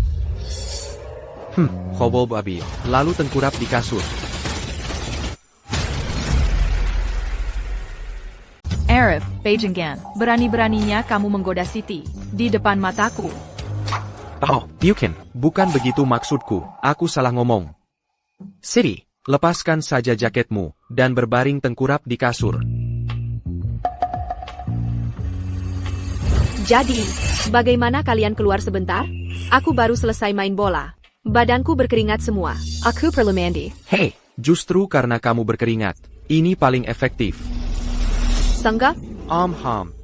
Hobol babi, lalu tengkurap di kasur. Arif, Beijinggan, berani-beraninya kamu menggoda Siti di depan mataku. Oh, Buchan, bukan begitu maksudku, aku salah ngomong. Siti, lepaskan saja jaketmu, dan berbaring tengkurap di kasur. Jadi, bagaimana kalian keluar sebentar? Aku baru selesai main bola. Badanku berkeringat semua. Aku perlu mandi. Hei, justru karena kamu berkeringat. Ini paling efektif. Sangga? Ham.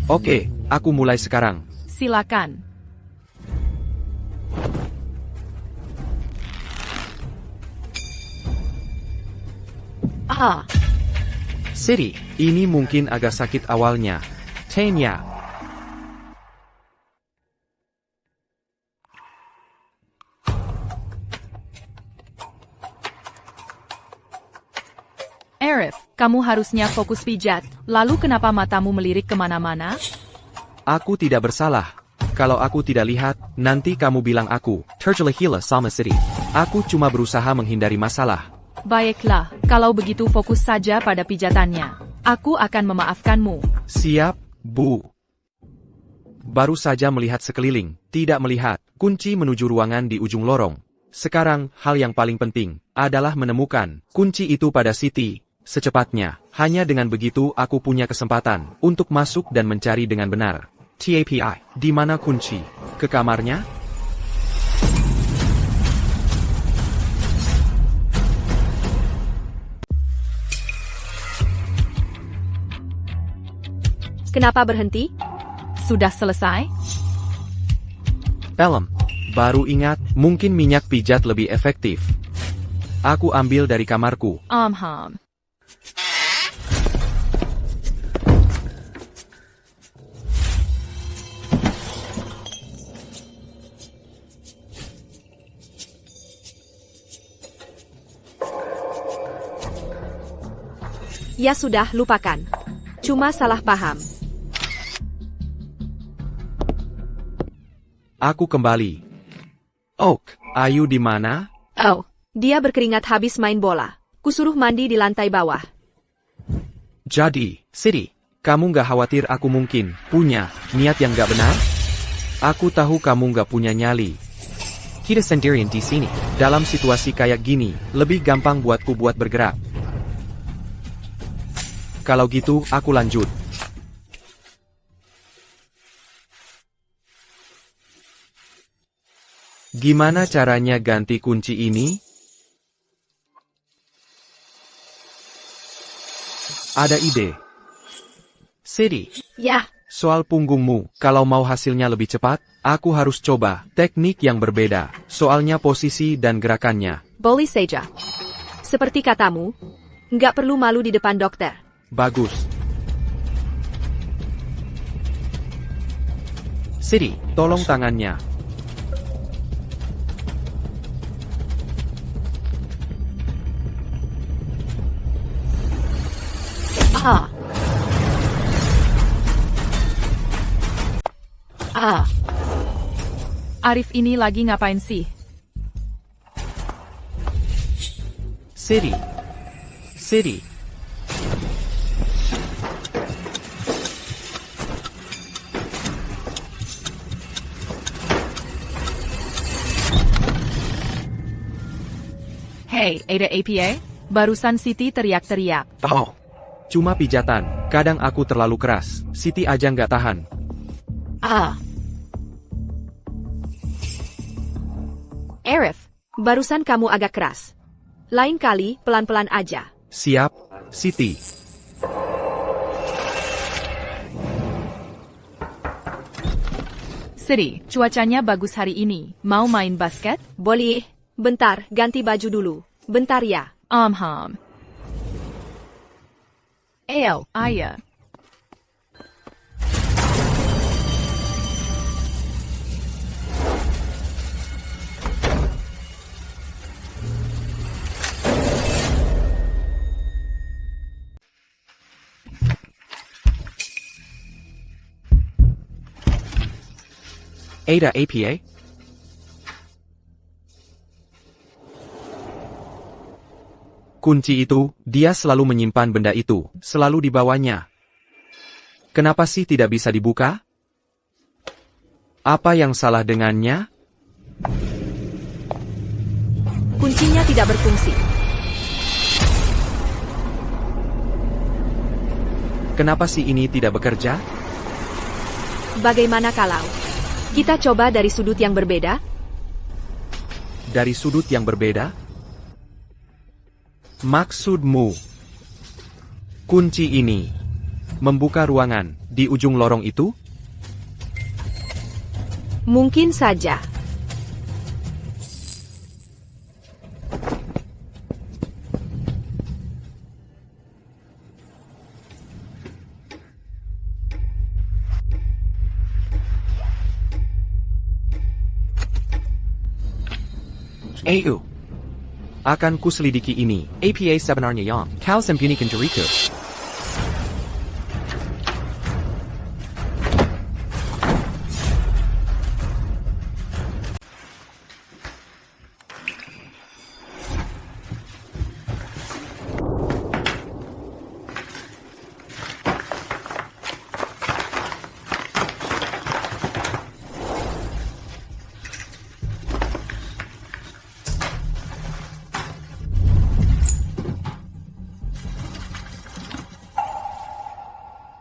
Oke, aku mulai sekarang. Silakan. City, ini mungkin agak sakit awalnya. Tanya. Arif, kamu harusnya fokus pijat. Lalu kenapa matamu melirik kemana-mana? Aku tidak bersalah. Kalau aku tidak lihat, nanti kamu bilang aku terjelahila sama City. Aku cuma berusaha menghindari masalah. Baiklah, kalau begitu fokus saja pada pijatannya. Aku akan memaafkanmu. Siap, Bu. Baru saja melihat sekeliling, tidak melihat kunci menuju ruangan di ujung lorong. Sekarang, hal yang paling penting adalah menemukan kunci itu pada City secepatnya. Hanya dengan begitu aku punya kesempatan untuk masuk dan mencari dengan benar. TAPI, di mana kunci? Ke kamarnya? Kenapa berhenti? Sudah selesai? Pelem. Baru ingat, mungkin minyak pijat lebih efektif. Aku ambil dari kamarku. Ya sudah, lupakan. Cuma salah paham. Aku kembali. Oak, Ayu di mana? Oh, dia berkeringat habis main bola. Kusuruh mandi di lantai bawah. Jadi, City, kamu gak khawatir aku mungkin punya niat yang gak benar? Aku tahu kamu gak punya nyali. Kita sendirian di sini. Dalam situasi kayak gini, lebih gampang buatku buat bergerak. Kalau gitu, aku lanjut. Gimana caranya ganti kunci ini? Ada ide. City, Ya, soal punggungmu, kalau mau hasilnya lebih cepat, aku harus coba teknik yang berbeda. Soalnya posisi dan gerakannya. boleh saja. Seperti katamu, nggak perlu malu di depan dokter. Bagus. City, tolong tangannya. Arif ini lagi ngapain sih? City. Hey, ada APA? Barusan Siti teriak-teriak. Oh. Cuma pijatan, kadang aku terlalu keras. Siti aja nggak tahan. Arif, barusan kamu agak keras. Lain kali, pelan-pelan aja. Siap, Siti. Siti, cuacanya bagus hari ini. Mau main basket? Boleh. Bentar, ganti baju dulu. Bentar ya. Ayah. Ada APA? Kunci itu, dia selalu menyimpan benda itu, selalu dibawanya. Kenapa sih tidak bisa dibuka? Apa yang salah dengannya? Kuncinya tidak berfungsi. Kenapa si ini tidak bekerja? Bagaimana kalau kita coba dari sudut yang berbeda? Dari sudut yang berbeda? Maksudmu, kunci ini membuka ruangan di ujung lorong itu? Mungkin saja. Ayo. Akan kuselidiki ini. APA sebenarnya yang kau sembunyikan diriku.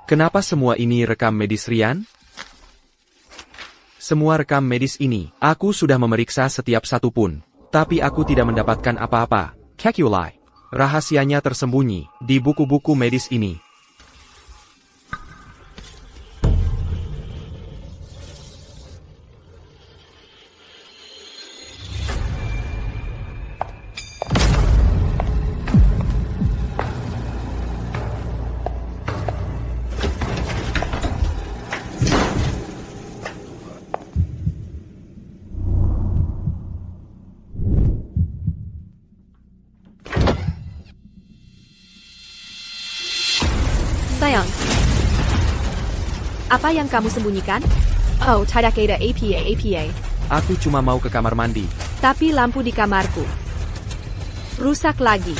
Kenapa semua ini rekam medis Rian? Semua rekam medis ini, aku sudah memeriksa setiap satu pun. Tapi aku tidak mendapatkan apa-apa. Kekulai. Rahasianya tersembunyi di buku-buku medis ini. Sayang. Apa yang kamu sembunyikan? Oh, tidak ada APA. Aku cuma mau ke kamar mandi. Tapi lampu di kamarku rusak lagi.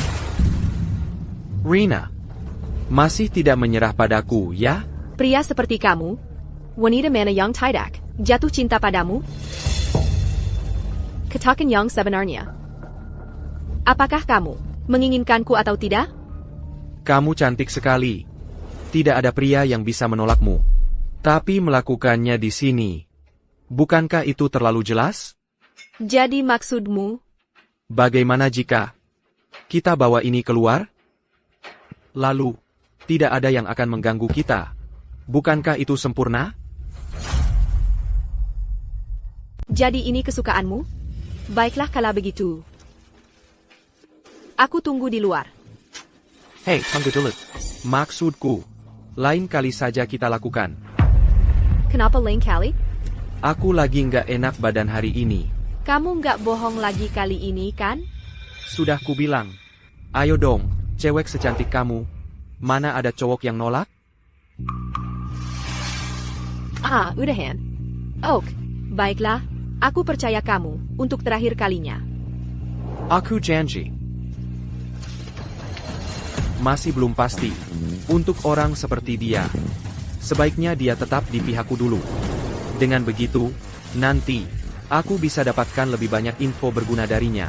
Rina, masih tidak menyerah padaku, ya? Pria seperti kamu, wanita mana yang tidak jatuh cinta padamu? Katakan yang sebenarnya. Apakah kamu menginginkanku atau tidak? Kamu cantik sekali. Tidak ada pria yang bisa menolakmu. Tapi melakukannya di sini. Bukankah itu terlalu jelas? Jadi maksudmu? Bagaimana jika kita bawa ini keluar? Lalu, tidak ada yang akan mengganggu kita. Bukankah itu sempurna? Jadi ini kesukaanmu? Baiklah kalau begitu. Aku tunggu di luar. Hei, tunggu dulu. Maksudku, lain kali saja kita lakukan. Kenapa lain kali? Aku lagi nggak enak badan hari ini. Kamu nggak bohong lagi kali ini, kan? Sudah kubilang. Ayo dong, cewek secantik kamu. Mana ada cowok yang nolak? Udahan. Oak, baiklah. Aku percaya kamu untuk terakhir kalinya. Aku janji. Masih belum pasti. Untuk orang seperti dia, sebaiknya dia tetap di pihakku dulu. Dengan begitu, nanti, aku bisa dapatkan lebih banyak info berguna darinya.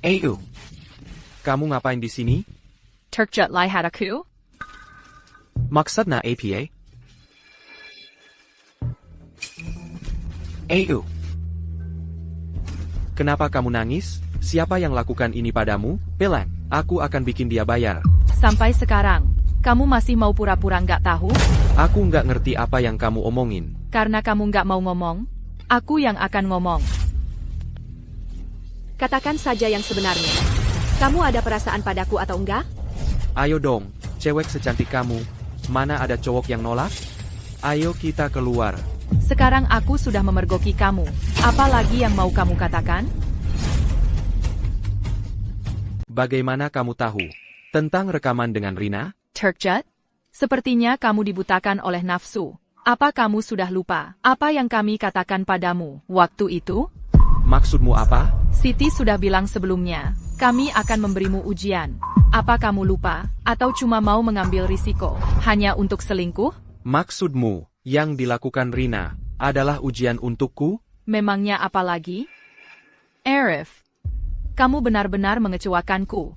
Ayo, kamu ngapain di sini? Terkejut lihat aku? Maksudnya APA? Ayo. Kenapa kamu nangis? Siapa yang lakukan ini padamu? Bilang, aku akan bikin dia bayar. Sampai sekarang, kamu masih mau pura-pura nggak tahu? Aku nggak ngerti apa yang kamu omongin. Karena kamu nggak mau ngomong, aku yang akan ngomong. Katakan saja yang sebenarnya. Kamu ada perasaan padaku atau enggak? Ayo dong, cewek secantik kamu. Mana ada cowok yang nolak? Ayo kita keluar. Sekarang aku sudah memergoki kamu. Apa lagi yang mau kamu katakan? Bagaimana kamu tahu tentang rekaman dengan Rina? Terkejut? Sepertinya kamu dibutakan oleh nafsu. Apa kamu sudah lupa apa yang kami katakan padamu waktu itu? Maksudmu apa? Siti sudah bilang sebelumnya, kami akan memberimu ujian. Apa kamu lupa, atau cuma mau mengambil risiko, hanya untuk selingkuh? Maksudmu, yang dilakukan Rina, adalah ujian untukku? Memangnya apa lagi? Arif, kamu benar-benar mengecewakanku.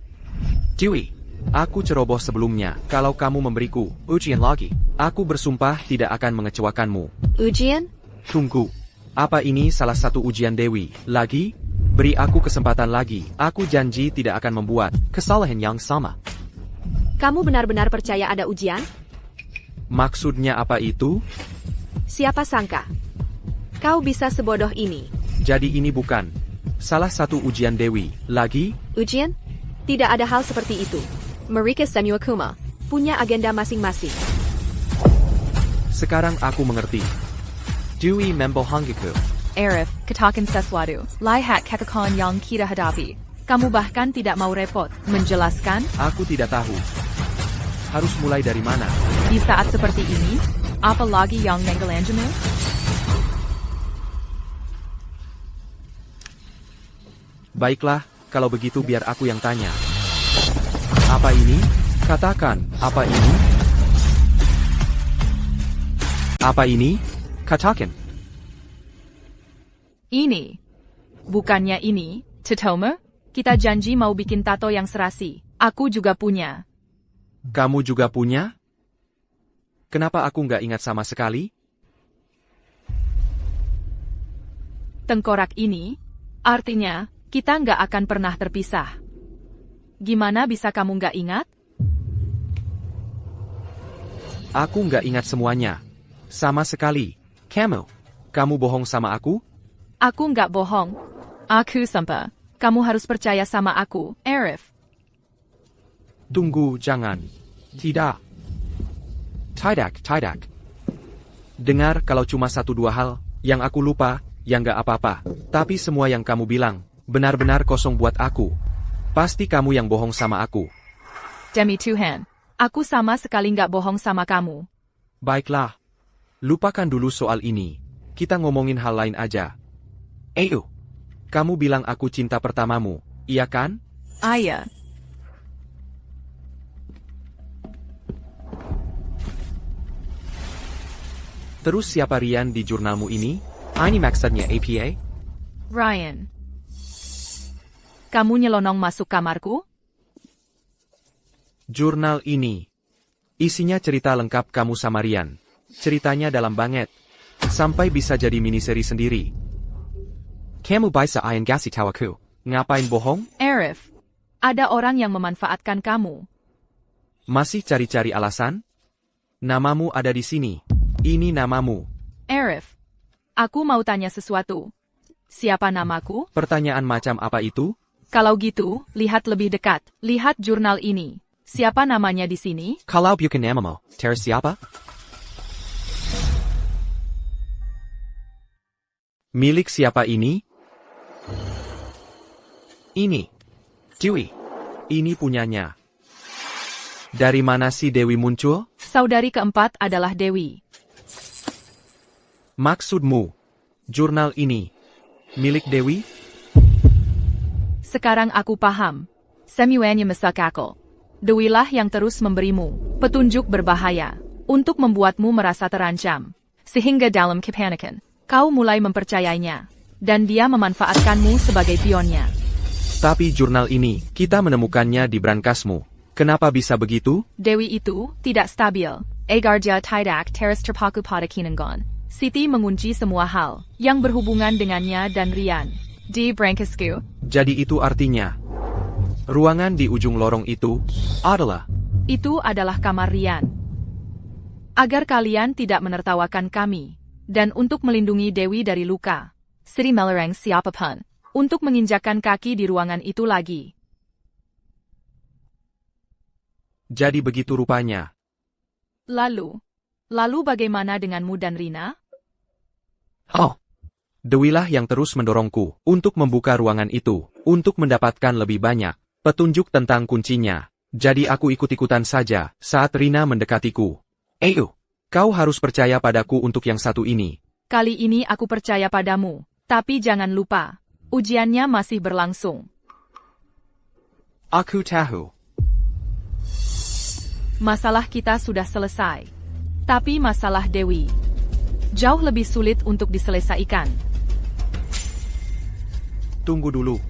Dewi, aku ceroboh sebelumnya, kalau kamu memberiku ujian lagi, aku bersumpah tidak akan mengecewakanmu. Ujian? Tunggu, apa ini salah satu ujian Dewi lagi? Beri aku kesempatan lagi, aku janji tidak akan membuat kesalahan yang sama. Kamu benar-benar percaya ada ujian? Maksudnya apa itu? Siapa sangka? Kau bisa sebodoh ini. Jadi ini bukan salah satu ujian Dewi lagi? Ujian? Tidak ada hal seperti itu. Mereka semua Kuma punya agenda masing-masing. Sekarang aku mengerti. Dewi membohongiku. Arif, katakan sesuatu. Lihat kekalahan yang kita hadapi. Kamu bahkan tidak mau repot menjelaskan? Aku tidak tahu. Harus mulai dari mana? Di saat seperti ini, apa lagi yang menggelanjamu? Baiklah, kalau begitu biar aku yang tanya. Apa ini? Katakan, apa ini? Apa ini? Katakan. Ini. Bukannya ini, Totoma? Kita janji mau bikin tato yang serasi. Aku juga punya. Kamu juga punya? Kenapa aku nggak ingat sama sekali? Tengkorak ini, artinya, kita nggak akan pernah terpisah. Gimana bisa kamu nggak ingat? Aku nggak ingat semuanya. Sama sekali. Kamu bohong sama aku? Aku nggak bohong. Aku sumpah. Kamu harus percaya sama aku, Arif. Tunggu, jangan. Tidak. Tidak. Dengar kalau cuma satu dua hal, yang aku lupa, yang nggak apa-apa. Tapi semua yang kamu bilang, benar-benar kosong buat aku. Pasti kamu yang bohong sama aku. Demi Tuhan, aku sama sekali nggak bohong sama kamu. Baiklah. Lupakan dulu soal ini. Kita ngomongin hal lain aja. Ayo. Kamu bilang aku cinta pertamamu, iya kan? Iya. Terus siapa Ryan di jurnalmu ini? Ini maksudnya APA? Ryan. Kamu nyelonong masuk kamarku? Jurnal ini. Isinya cerita lengkap kamu sama Ryan. Ceritanya dalam banget. Sampai bisa jadi miniseri sendiri. Kamu bisa ayan kasih tahu aku. Ngapain bohong? Arif. Ada orang yang memanfaatkan kamu. Masih cari-cari alasan? Namamu ada di sini. Ini namamu. Arif. Aku mau tanya sesuatu. Siapa namaku? Pertanyaan macam apa itu? Kalau gitu, lihat lebih dekat. Lihat jurnal ini. Siapa namanya di sini? Kalau bukan namamu, terus siapa? Milik siapa ini? Ini. Dewi. Ini punyanya. Dari mana si Dewi muncul? Saudari keempat adalah Dewi. Maksudmu, jurnal ini, milik Dewi? Sekarang aku paham. Semuanya masuk akal. Dewilah yang terus memberimu petunjuk berbahaya untuk membuatmu merasa terancam. Sehingga dalam kepanikan, kau mulai mempercayainya. Dan dia memanfaatkanmu sebagai pionnya. Tapi jurnal ini, kita menemukannya di brankasmu. Kenapa bisa begitu? Dewi itu tidak stabil. Agarja tidak terus terpaku pada Kinangon. Siti mengunci semua hal yang berhubungan dengannya dan Ryan. Di brankasku. Jadi itu artinya, ruangan di ujung lorong itu adalah... Itu adalah kamar Ryan. Agar kalian tidak menertawakan kami. Dan untuk melindungi Dewi dari luka. Sri melarang siapapun untuk menginjakkan kaki di ruangan itu lagi. Jadi begitu rupanya. Lalu bagaimana denganmu dan Rina? Oh, Dewilah yang terus mendorongku untuk membuka ruangan itu, untuk mendapatkan lebih banyak petunjuk tentang kuncinya. Jadi aku ikut-ikutan saja saat Rina mendekatiku. Ayo, kau harus percaya padaku untuk yang satu ini. Kali ini aku percaya padamu, tapi jangan lupa, ujiannya masih berlangsung. Aku tahu. masalah kita sudah selesai. Tapi masalah Dewi jauh lebih sulit untuk diselesaikan. Tunggu dulu.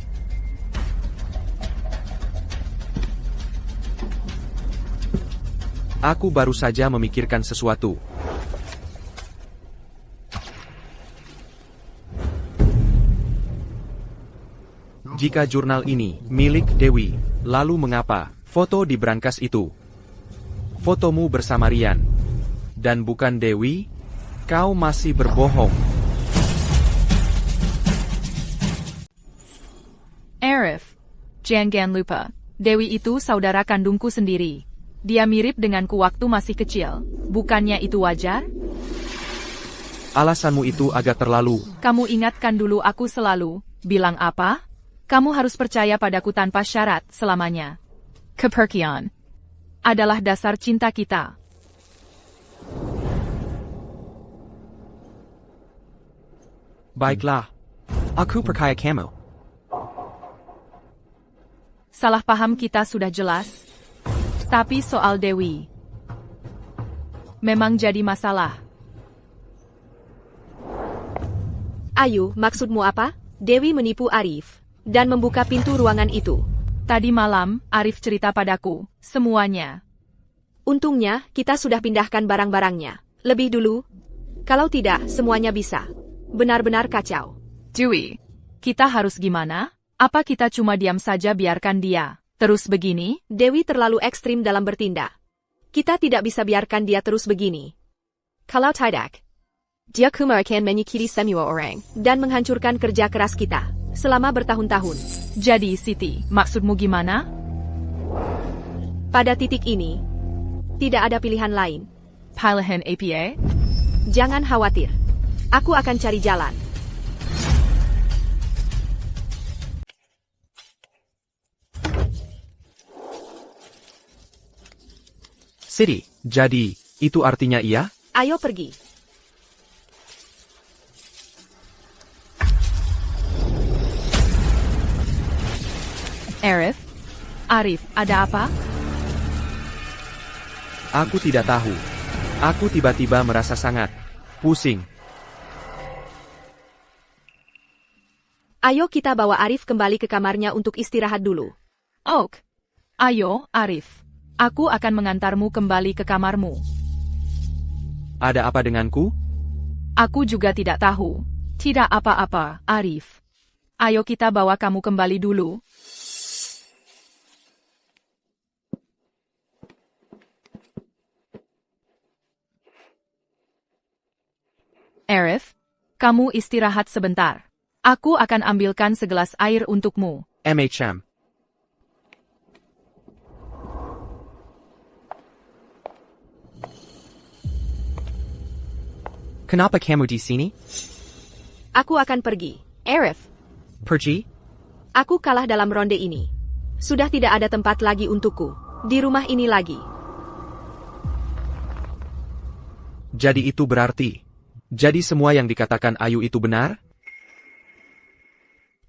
Aku baru saja memikirkan sesuatu. Jika jurnal ini milik Dewi, lalu mengapa foto di brankas itu fotomu bersama Rian dan bukan Dewi? Kau masih berbohong. Arif, jangan lupa, Dewi itu saudara kandungku sendiri. Dia mirip denganku waktu masih kecil. Bukannya itu wajar? Alasanmu itu agak terlalu. Kamu ingatkan dulu aku selalu bilang apa? Kamu harus percaya padaku tanpa syarat selamanya. Kepercayaan adalah dasar cinta kita. Baiklah. Aku percaya kamu. Salah paham kita sudah jelas. Tapi soal Dewi memang jadi masalah. Ayu, maksudmu apa? Dewi menipu Arif dan membuka pintu ruangan itu. Tadi malam, Arif cerita padaku semuanya. Untungnya, kita sudah pindahkan barang-barangnya lebih dulu. Kalau tidak, semuanya bisa benar-benar kacau. Dewi, kita harus gimana? Apa kita cuma diam saja biarkan dia terus begini? Dewi terlalu ekstrim dalam bertindak. Kita tidak bisa biarkan dia terus begini. Kalau tidak, dia akan menyakiti semua orang dan menghancurkan kerja keras kita selama bertahun-tahun. Jadi Siti, maksudmu gimana? Pada titik ini, tidak ada pilihan lain. Pilihan APA? Jangan khawatir. Aku akan cari jalan. Siti, jadi, itu artinya iya? Ayo pergi. Arif, ada apa? Aku tidak tahu. Aku tiba-tiba merasa sangat pusing. Ayo kita bawa Arif kembali ke kamarnya untuk istirahat dulu. Ok. Ayo, Arif. Aku akan mengantarmu kembali ke kamarmu. Ada apa denganku? Aku juga tidak tahu. Tidak apa-apa, Arif. Ayo kita bawa kamu kembali dulu. Arif, kamu istirahat sebentar. Aku akan ambilkan segelas air untukmu. MHM. Kenapa kamu di sini? Aku akan pergi. Arif, Pergi? aku kalah dalam ronde ini. Sudah tidak ada tempat lagi untukku di rumah ini lagi. Jadi itu berarti. Jadi semua yang dikatakan Ayu itu benar?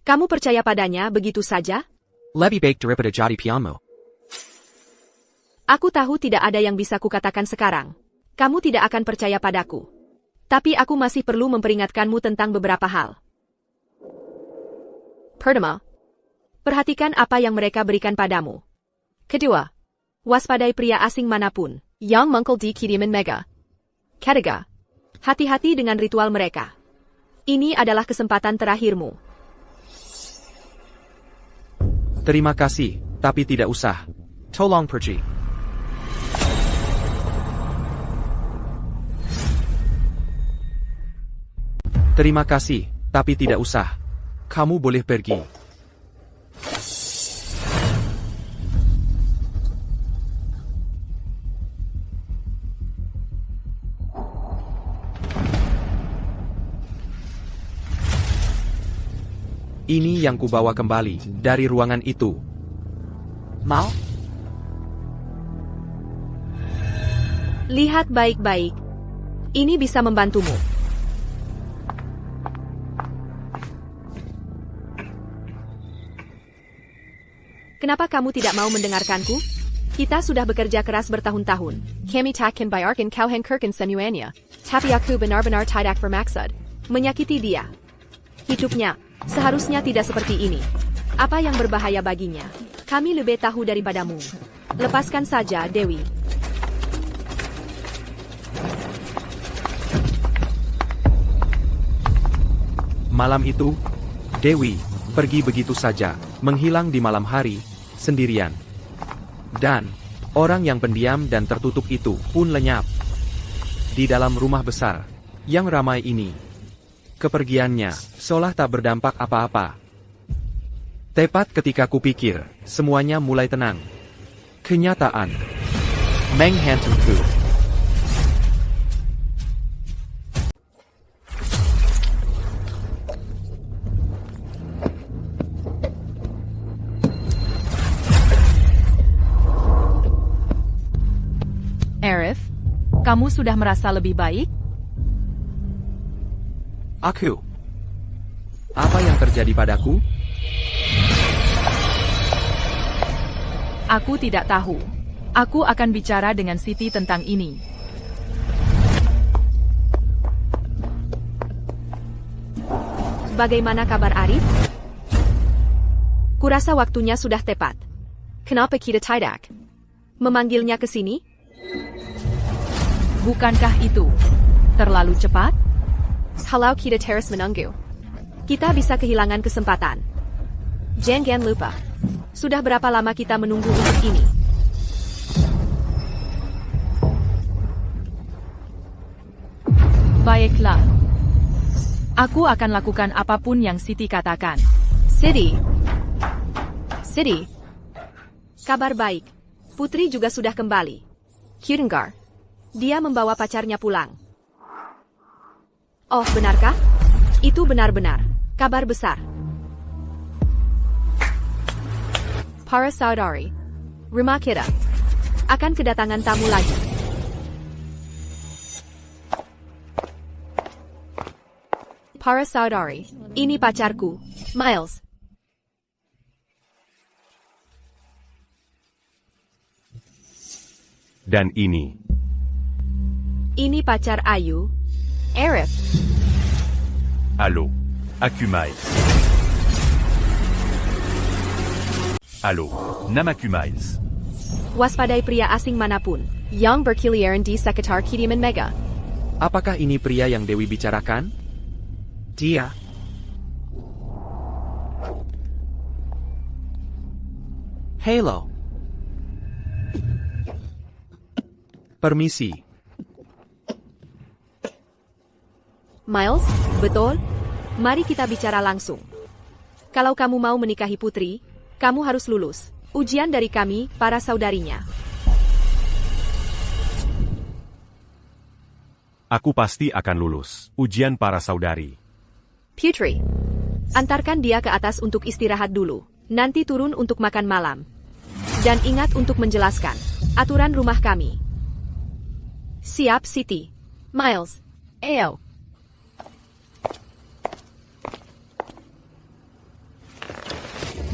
Kamu percaya padanya begitu saja? Lebih baik daripada jadi pianmu. Aku tahu tidak ada yang bisa kukatakan sekarang. Kamu tidak akan percaya padaku. Tapi aku masih perlu memperingatkanmu tentang beberapa hal. Pertama, perhatikan apa yang mereka berikan padamu. Kedua, waspadai pria asing manapun yang mengkel di kiriman mega. Ketiga, hati-hati dengan ritual mereka. Ini adalah kesempatan terakhirmu. Terima kasih, tapi tidak usah. Tolong pergi. Terima kasih, tapi tidak usah. Kamu boleh pergi. Ini yang kubawa kembali dari ruangan itu. Mau? Lihat baik-baik. Ini bisa membantumu. Kenapa kamu tidak mau mendengarkanku? Kita sudah bekerja keras bertahun-tahun. Kami takkan bayarkan kau hancurkan semuanya. Tapi aku benar-benar tidak bermaksud menyakiti dia. Hidupnya seharusnya tidak seperti ini. Apa yang berbahaya baginya? Kami lebih tahu daripadamu. Lepaskan saja, Dewi. Malam itu, Dewi pergi begitu saja, menghilang di malam hari, sendirian. Dan, orang yang pendiam dan tertutup itu pun lenyap. Di dalam rumah besar, yang ramai ini, kepergiannya seolah tak berdampak apa-apa. Tepat ketika kupikir, semuanya mulai tenang. Kenyataan. Menghantuku. Arif, kamu sudah merasa lebih baik? Aku. Apa yang terjadi padaku? Aku tidak tahu. Aku akan bicara dengan Siti tentang ini. Bagaimana kabar Arif? Kurasa waktunya sudah tepat. Kenapa kita tidak memanggilnya ke sini? Bukankah itu terlalu cepat? Kalau kita terus menunggu, kita bisa kehilangan kesempatan. Jangan lupa, sudah berapa lama kita menunggu untuk ini? Baiklah. Aku akan lakukan apapun yang Siti katakan. Siti. Kabar baik. Putri juga sudah kembali. Kirengar. Dia membawa pacarnya pulang. Oh, benarkah? Itu benar-benar kabar besar. Para saudari, rumah kita akan kedatangan tamu lagi. Para saudari, ini pacarku, Miles. Dan ini pacar Ayu, Arif. Allô, Akumiles. Allô, Namakumiles. Waspadai pria asing manapun yang berkeliaran di sekitar Kediaman Mega. Apakah ini pria yang Dewi bicarakan? Dia. Halo. Permisi. Miles, betul? Mari kita bicara langsung. Kalau kamu mau menikahi Putri, kamu harus lulus ujian dari kami, para saudarinya. Aku pasti akan lulus ujian para saudari. Putri, antarkan dia ke atas untuk istirahat dulu. Nanti turun untuk makan malam. Dan ingat untuk menjelaskan aturan rumah kami. Siap, Siti. Miles. Ayo.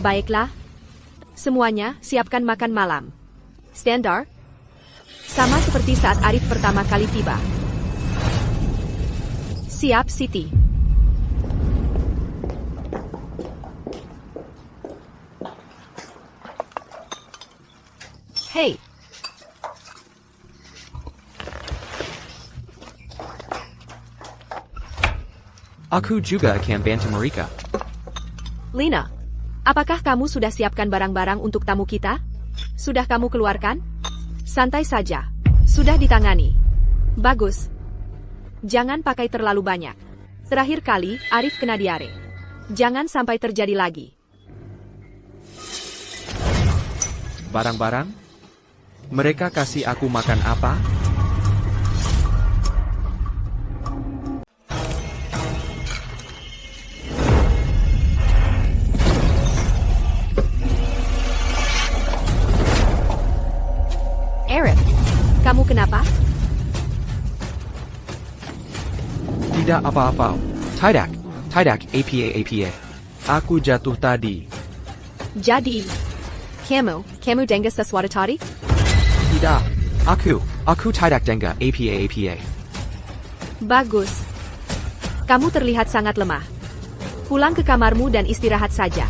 Baiklah. Semuanya, siapkan makan malam. Standar. Sama seperti saat Arif pertama kali tiba. Siap, Siti. Hey. Aku juga akan bantu mereka. Lina, apakah kamu sudah siapkan barang-barang untuk tamu kita? Sudah kamu keluarkan? Santai saja. Sudah ditangani. Bagus. Jangan pakai terlalu banyak. Terakhir kali, Arif kena diare. Jangan sampai terjadi lagi. Barang-barang? Mereka kasih aku makan apa? Arif, kamu kenapa? Tidak apa-apa. Tidak, APA. Aku jatuh tadi. Jadi, kamu dengar sesuatu tadi? Tidak. Aku tidak dengar apa. Bagus. Kamu terlihat sangat lemah. Pulang ke kamarmu dan istirahat saja.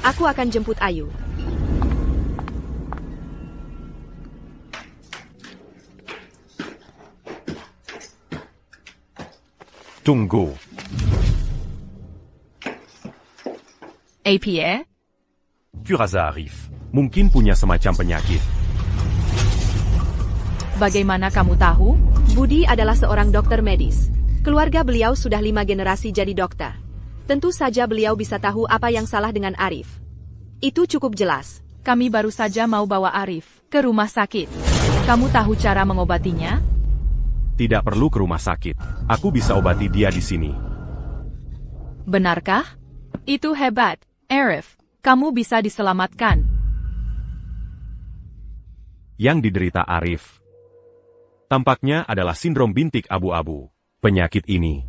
Aku akan jemput Ayu. Tunggu. APA? Furaza Arif. Mungkin punya semacam penyakit. Bagaimana kamu tahu? Budi adalah seorang dokter medis. Keluarga beliau sudah 5 generasi jadi dokter. Tentu saja beliau bisa tahu apa yang salah dengan Arif. Itu cukup jelas. Kami baru saja mau bawa Arif ke rumah sakit. Kamu tahu cara mengobatinya? Tidak perlu ke rumah sakit. Aku bisa obati dia di sini. Benarkah? Itu hebat, Arif. Kamu bisa diselamatkan. Yang diderita Arif tampaknya adalah sindrom bintik abu-abu. Penyakit ini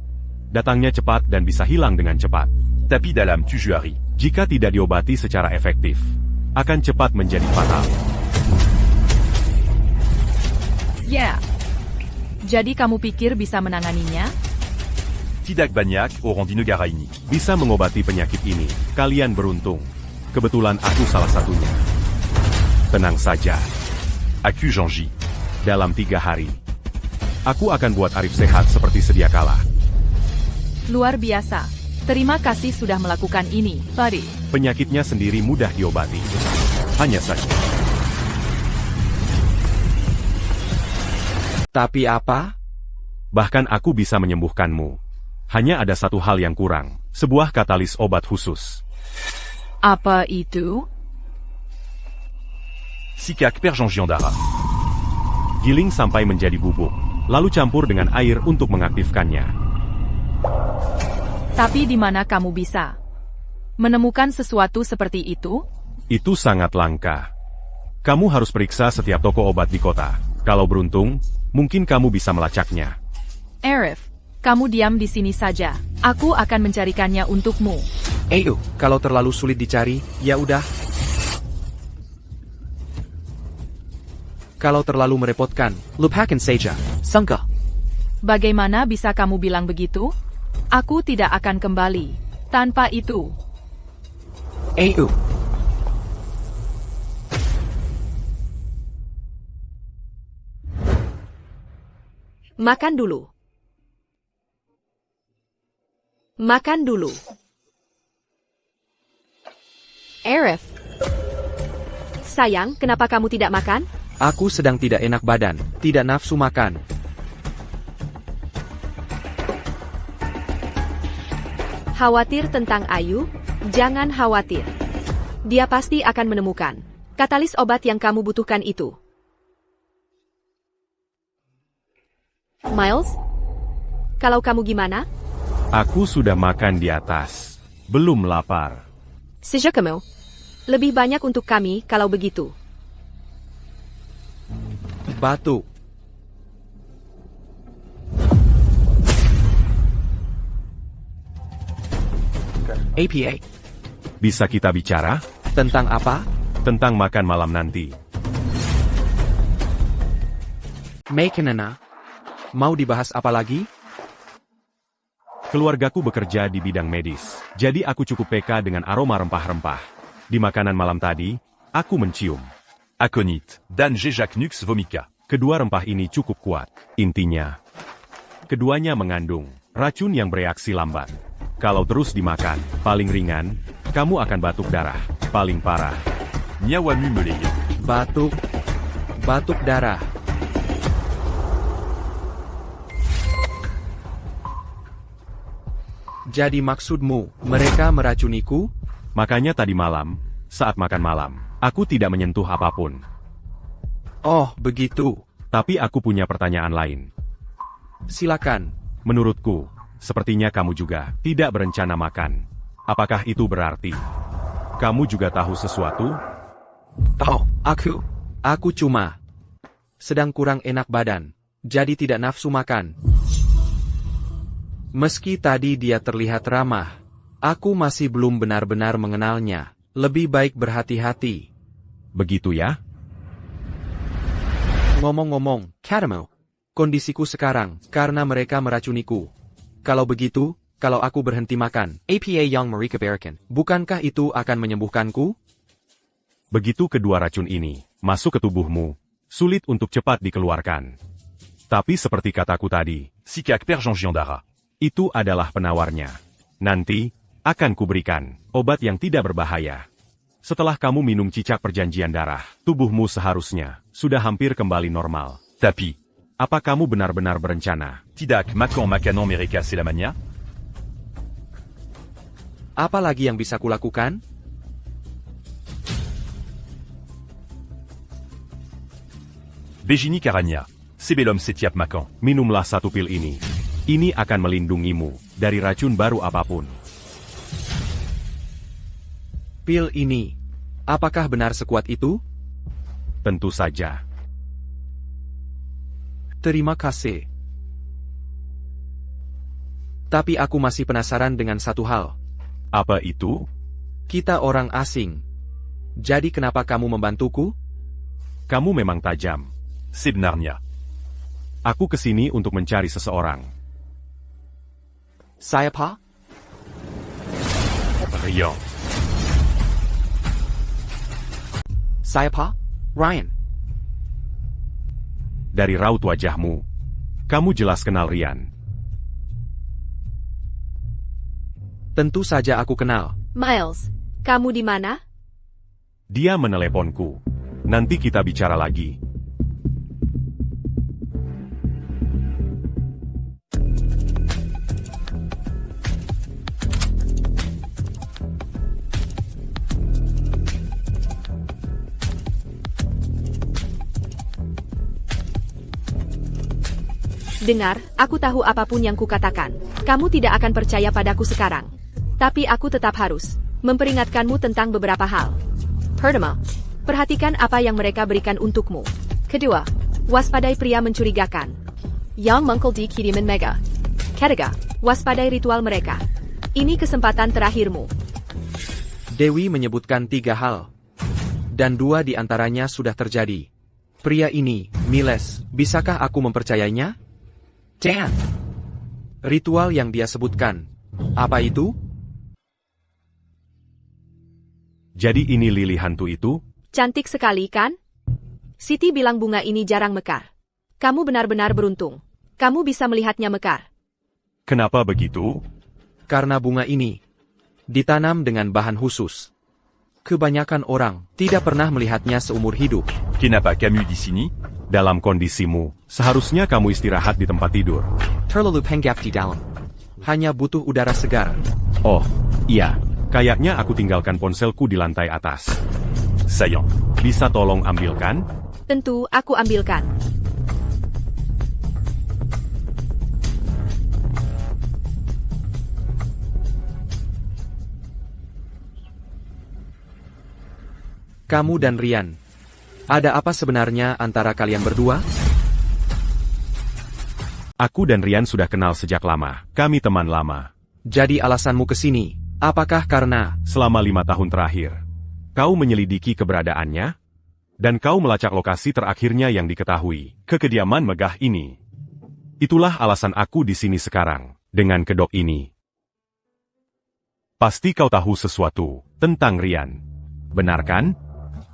datangnya cepat dan bisa hilang dengan cepat. Tapi dalam tujuh hari, jika tidak diobati secara efektif, akan cepat menjadi fatal. Ya. Jadi kamu pikir bisa menanganinya? Tidak banyak orang di negara ini bisa mengobati penyakit ini. Kalian beruntung. Kebetulan aku salah satunya. Tenang saja. Aku janji. Dalam 3 hari, aku akan buat Arif sehat seperti sedia kala. Luar biasa. Terima kasih sudah melakukan ini, buddy. Penyakitnya sendiri mudah diobati. Hanya saja. Tapi apa? Bahkan aku bisa menyembuhkanmu. Hanya ada satu hal yang kurang. Sebuah katalis obat khusus. Apa itu? Sikak perjanjian darah. Giling sampai menjadi bubuk. Lalu campur dengan air untuk mengaktifkannya. Tapi di mana kamu bisa menemukan sesuatu seperti itu? Itu sangat langka. Kamu harus periksa setiap toko obat di kota. Kalau beruntung, mungkin kamu bisa melacaknya. Arif, kamu diam di sini saja. Aku akan mencarikannya untukmu. Ayo, kalau terlalu sulit dicari, ya udah. Kalau terlalu merepotkan, lupakan saja. Sangka. Bagaimana bisa kamu bilang begitu? Aku tidak akan kembali tanpa itu. Ayo. Makan dulu. Makan dulu. Arif. Sayang, kenapa kamu tidak makan? Aku sedang tidak enak badan, tidak nafsu makan. Khawatir tentang Ayu? Jangan khawatir. Dia pasti akan menemukan katalis obat yang kamu butuhkan itu. Miles? Kalau kamu gimana? Aku sudah makan di atas. Belum lapar. Sejak kamu. Lebih banyak untuk kami kalau begitu. Batu. APA. Bisa kita bicara? Tentang apa? Tentang makan malam nanti. Maikenana. Mau dibahas apa lagi? Keluargaku bekerja di bidang medis, jadi aku cukup peka dengan aroma rempah-rempah. Di makanan malam tadi, aku mencium aconite dan Jejaknux vomica. Kedua rempah ini cukup kuat. Intinya, keduanya mengandung racun yang bereaksi lambat. Kalau terus dimakan, paling ringan, kamu akan batuk darah. Paling parah, nyawa mulai. Batuk. Batuk darah. Jadi maksudmu, mereka meracuniku? Makanya tadi malam, saat makan malam, aku tidak menyentuh apapun. Oh, begitu. Tapi aku punya pertanyaan lain. Silakan. Menurutku, sepertinya kamu juga tidak berencana makan. Apakah itu berarti kamu juga tahu sesuatu? Oh, aku cuma sedang kurang enak badan, jadi tidak nafsu makan. Meski tadi dia terlihat ramah, aku masih belum benar-benar mengenalnya. Lebih baik berhati-hati. Begitu ya? Ngomong-ngomong, Katamo, kondisiku sekarang, karena mereka meracuniku. Kalau begitu, kalau aku berhenti makan, apa yang mereka berikan, bukankah itu akan menyembuhkanku? Begitu kedua racun ini masuk ke tubuhmu, sulit untuk cepat dikeluarkan. Tapi seperti kataku tadi, Sikak Perjanjian Dara. itu adalah penawarnya. Nanti, akan kuberikan obat yang tidak berbahaya. Setelah kamu minum cicak perjanjian darah, tubuhmu seharusnya sudah hampir kembali normal. Tapi, Apa kamu benar-benar berencana? Tidak makan makanan mereka selamanya? Apa lagi yang bisa kulakukan? Begini caranya, sebelum setiap makan. Minumlah satu pil ini. Ini akan melindungimu dari racun baru apapun. Pil ini, apakah benar sekuat itu? Tentu saja. Terima kasih. Tapi aku masih penasaran dengan satu hal. Apa itu? Kita orang asing. Jadi kenapa kamu membantuku? Kamu memang tajam. Sebenarnya, Aku kesini untuk mencari seseorang. Saya Pak? Rian. Saya Pak? Ryan. Dari raut wajahmu, kamu jelas kenal Rian. Tentu saja aku kenal. Miles, kamu di mana? Dia meneleponku. Nanti kita bicara lagi. Dengar, aku tahu apapun yang kukatakan. Kamu tidak akan percaya padaku sekarang. Tapi aku tetap harus memperingatkanmu tentang beberapa hal. Pertama, perhatikan apa yang mereka berikan untukmu. Kedua, waspadai pria mencurigakan. Yang mengkel di kiriman mega. Ketiga, waspadai ritual mereka. Ini kesempatan terakhirmu. Dewi menyebutkan 3 hal. Dan 2 di antaranya sudah terjadi. Pria ini, Miles, bisakah aku mempercayainya? Dan ritual yang dia sebutkan, apa itu? Jadi ini lili hantu itu? Cantik sekali, kan? Siti bilang bunga ini jarang mekar. Kamu benar-benar beruntung. Kamu bisa melihatnya mekar. Kenapa begitu? Karena bunga ini ditanam dengan bahan khusus. Kebanyakan orang tidak pernah melihatnya seumur hidup. Kenapa kamu di sini? Dalam kondisimu, seharusnya kamu istirahat di tempat tidur. Terlalu penggap di dalam. Hanya butuh udara segar. Oh, iya. Kayaknya aku tinggalkan ponselku di lantai atas. Sayang, Bisa tolong ambilkan? Tentu, aku ambilkan. Kamu dan Rian. Ada apa sebenarnya antara kalian berdua? Aku dan Rian sudah kenal sejak lama. Kami teman lama. Jadi alasanmu ke sini, apakah karena Selama 5 tahun terakhir, kau menyelidiki keberadaannya? Dan kau melacak lokasi terakhirnya yang diketahui, ke kediaman megah ini. Itulah alasan aku di sini sekarang, dengan kedok ini. Pasti kau tahu sesuatu tentang Rian. Benar kan?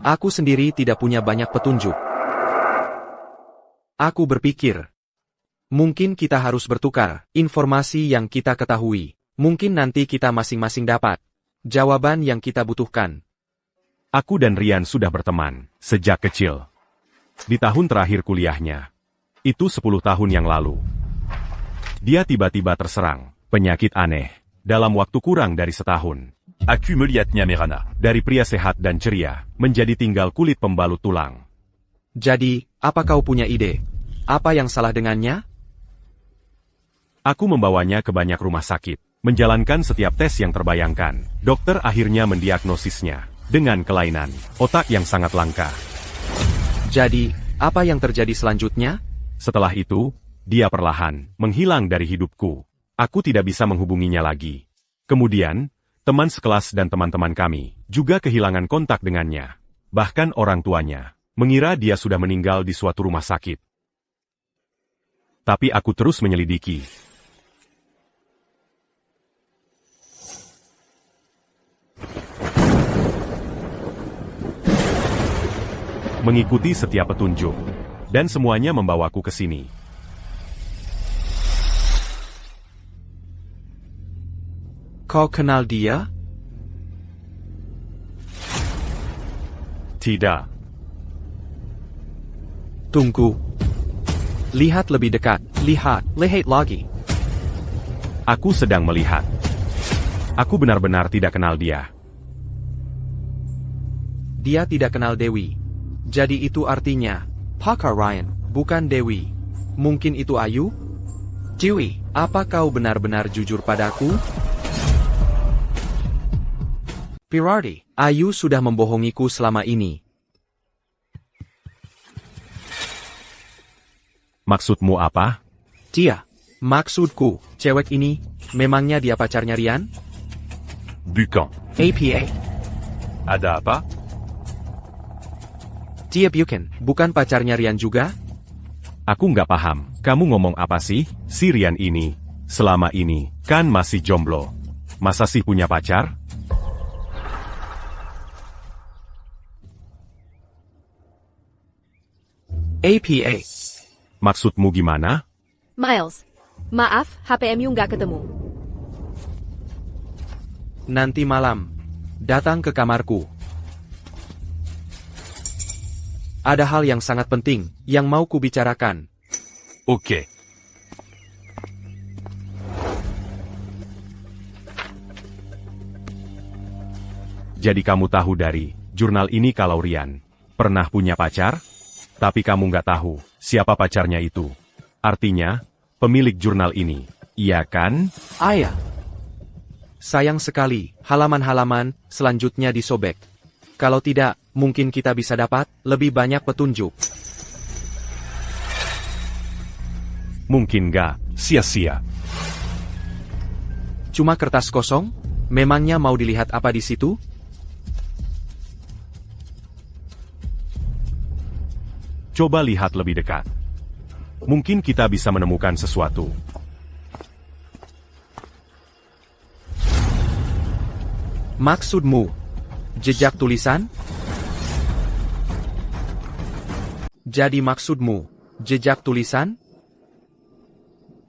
aku sendiri tidak punya banyak petunjuk? Aku berpikir, mungkin kita harus bertukar informasi yang kita ketahui. Mungkin nanti kita masing-masing dapat jawaban yang kita butuhkan. Aku dan Rian sudah berteman sejak kecil. Di tahun terakhir kuliahnya, itu 10 tahun yang lalu, dia tiba-tiba terserang penyakit aneh dalam waktu kurang dari setahun. aku melihatnya Merana. Dari pria sehat dan ceria, menjadi tinggal kulit pembalut tulang. Jadi, apa kau punya ide? Apa yang salah dengannya? Aku membawanya ke banyak rumah sakit, menjalankan setiap tes yang terbayangkan. Dokter akhirnya mendiagnosisnya dengan kelainan otak yang sangat langka. Jadi, apa yang terjadi selanjutnya? Setelah itu, dia perlahan menghilang dari hidupku. Aku tidak bisa menghubunginya lagi. Kemudian, teman sekelas dan teman-teman kami juga kehilangan kontak dengannya. Bahkan orang tuanya mengira dia sudah meninggal di suatu rumah sakit. Tapi aku terus menyelidiki. Mengikuti setiap petunjuk. Dan semuanya membawaku ke sini. Kau kenal dia? Tidak. Tunggu. Lihat lebih dekat. Lihat lagi. Aku sedang melihat. Aku benar-benar tidak kenal dia. Dia tidak kenal Dewi. Jadi itu artinya, Pakar Ryan, bukan Dewi. Mungkin itu Ayu? Dewi, apa kau benar-benar jujur padaku? Pirardi, Ayu sudah membohongiku selama ini. Maksudmu apa? Dia. Maksudku, cewek ini, memangnya dia pacarnya Rian? Bukan. APA. Ada apa? Dia Buchan, bukan pacarnya Rian juga? Aku nggak paham. Kamu ngomong apa sih? Si Rian ini, selama ini, kan masih jomblo. Masa sih punya pacar? APA. Maksudmu gimana? Miles, maaf, HPMU nggak ketemu. Nanti malam, datang ke kamarku. Ada hal yang sangat penting, yang mau kubicarakan. Ok. Jadi kamu tahu dari jurnal ini kalau Rian pernah punya pacar? Tapi kamu nggak tahu siapa pacarnya itu. Artinya, pemilik jurnal ini, iya kan? Ayah. Sayang sekali, halaman-halaman selanjutnya disobek. Kalau tidak, mungkin kita bisa dapat lebih banyak petunjuk. Mungkin nggak, sia-sia. Cuma kertas kosong? Memangnya mau dilihat apa di situ? Coba lihat lebih dekat. Mungkin kita bisa menemukan sesuatu. Maksudmu, jejak tulisan? Jadi maksudmu, jejak tulisan?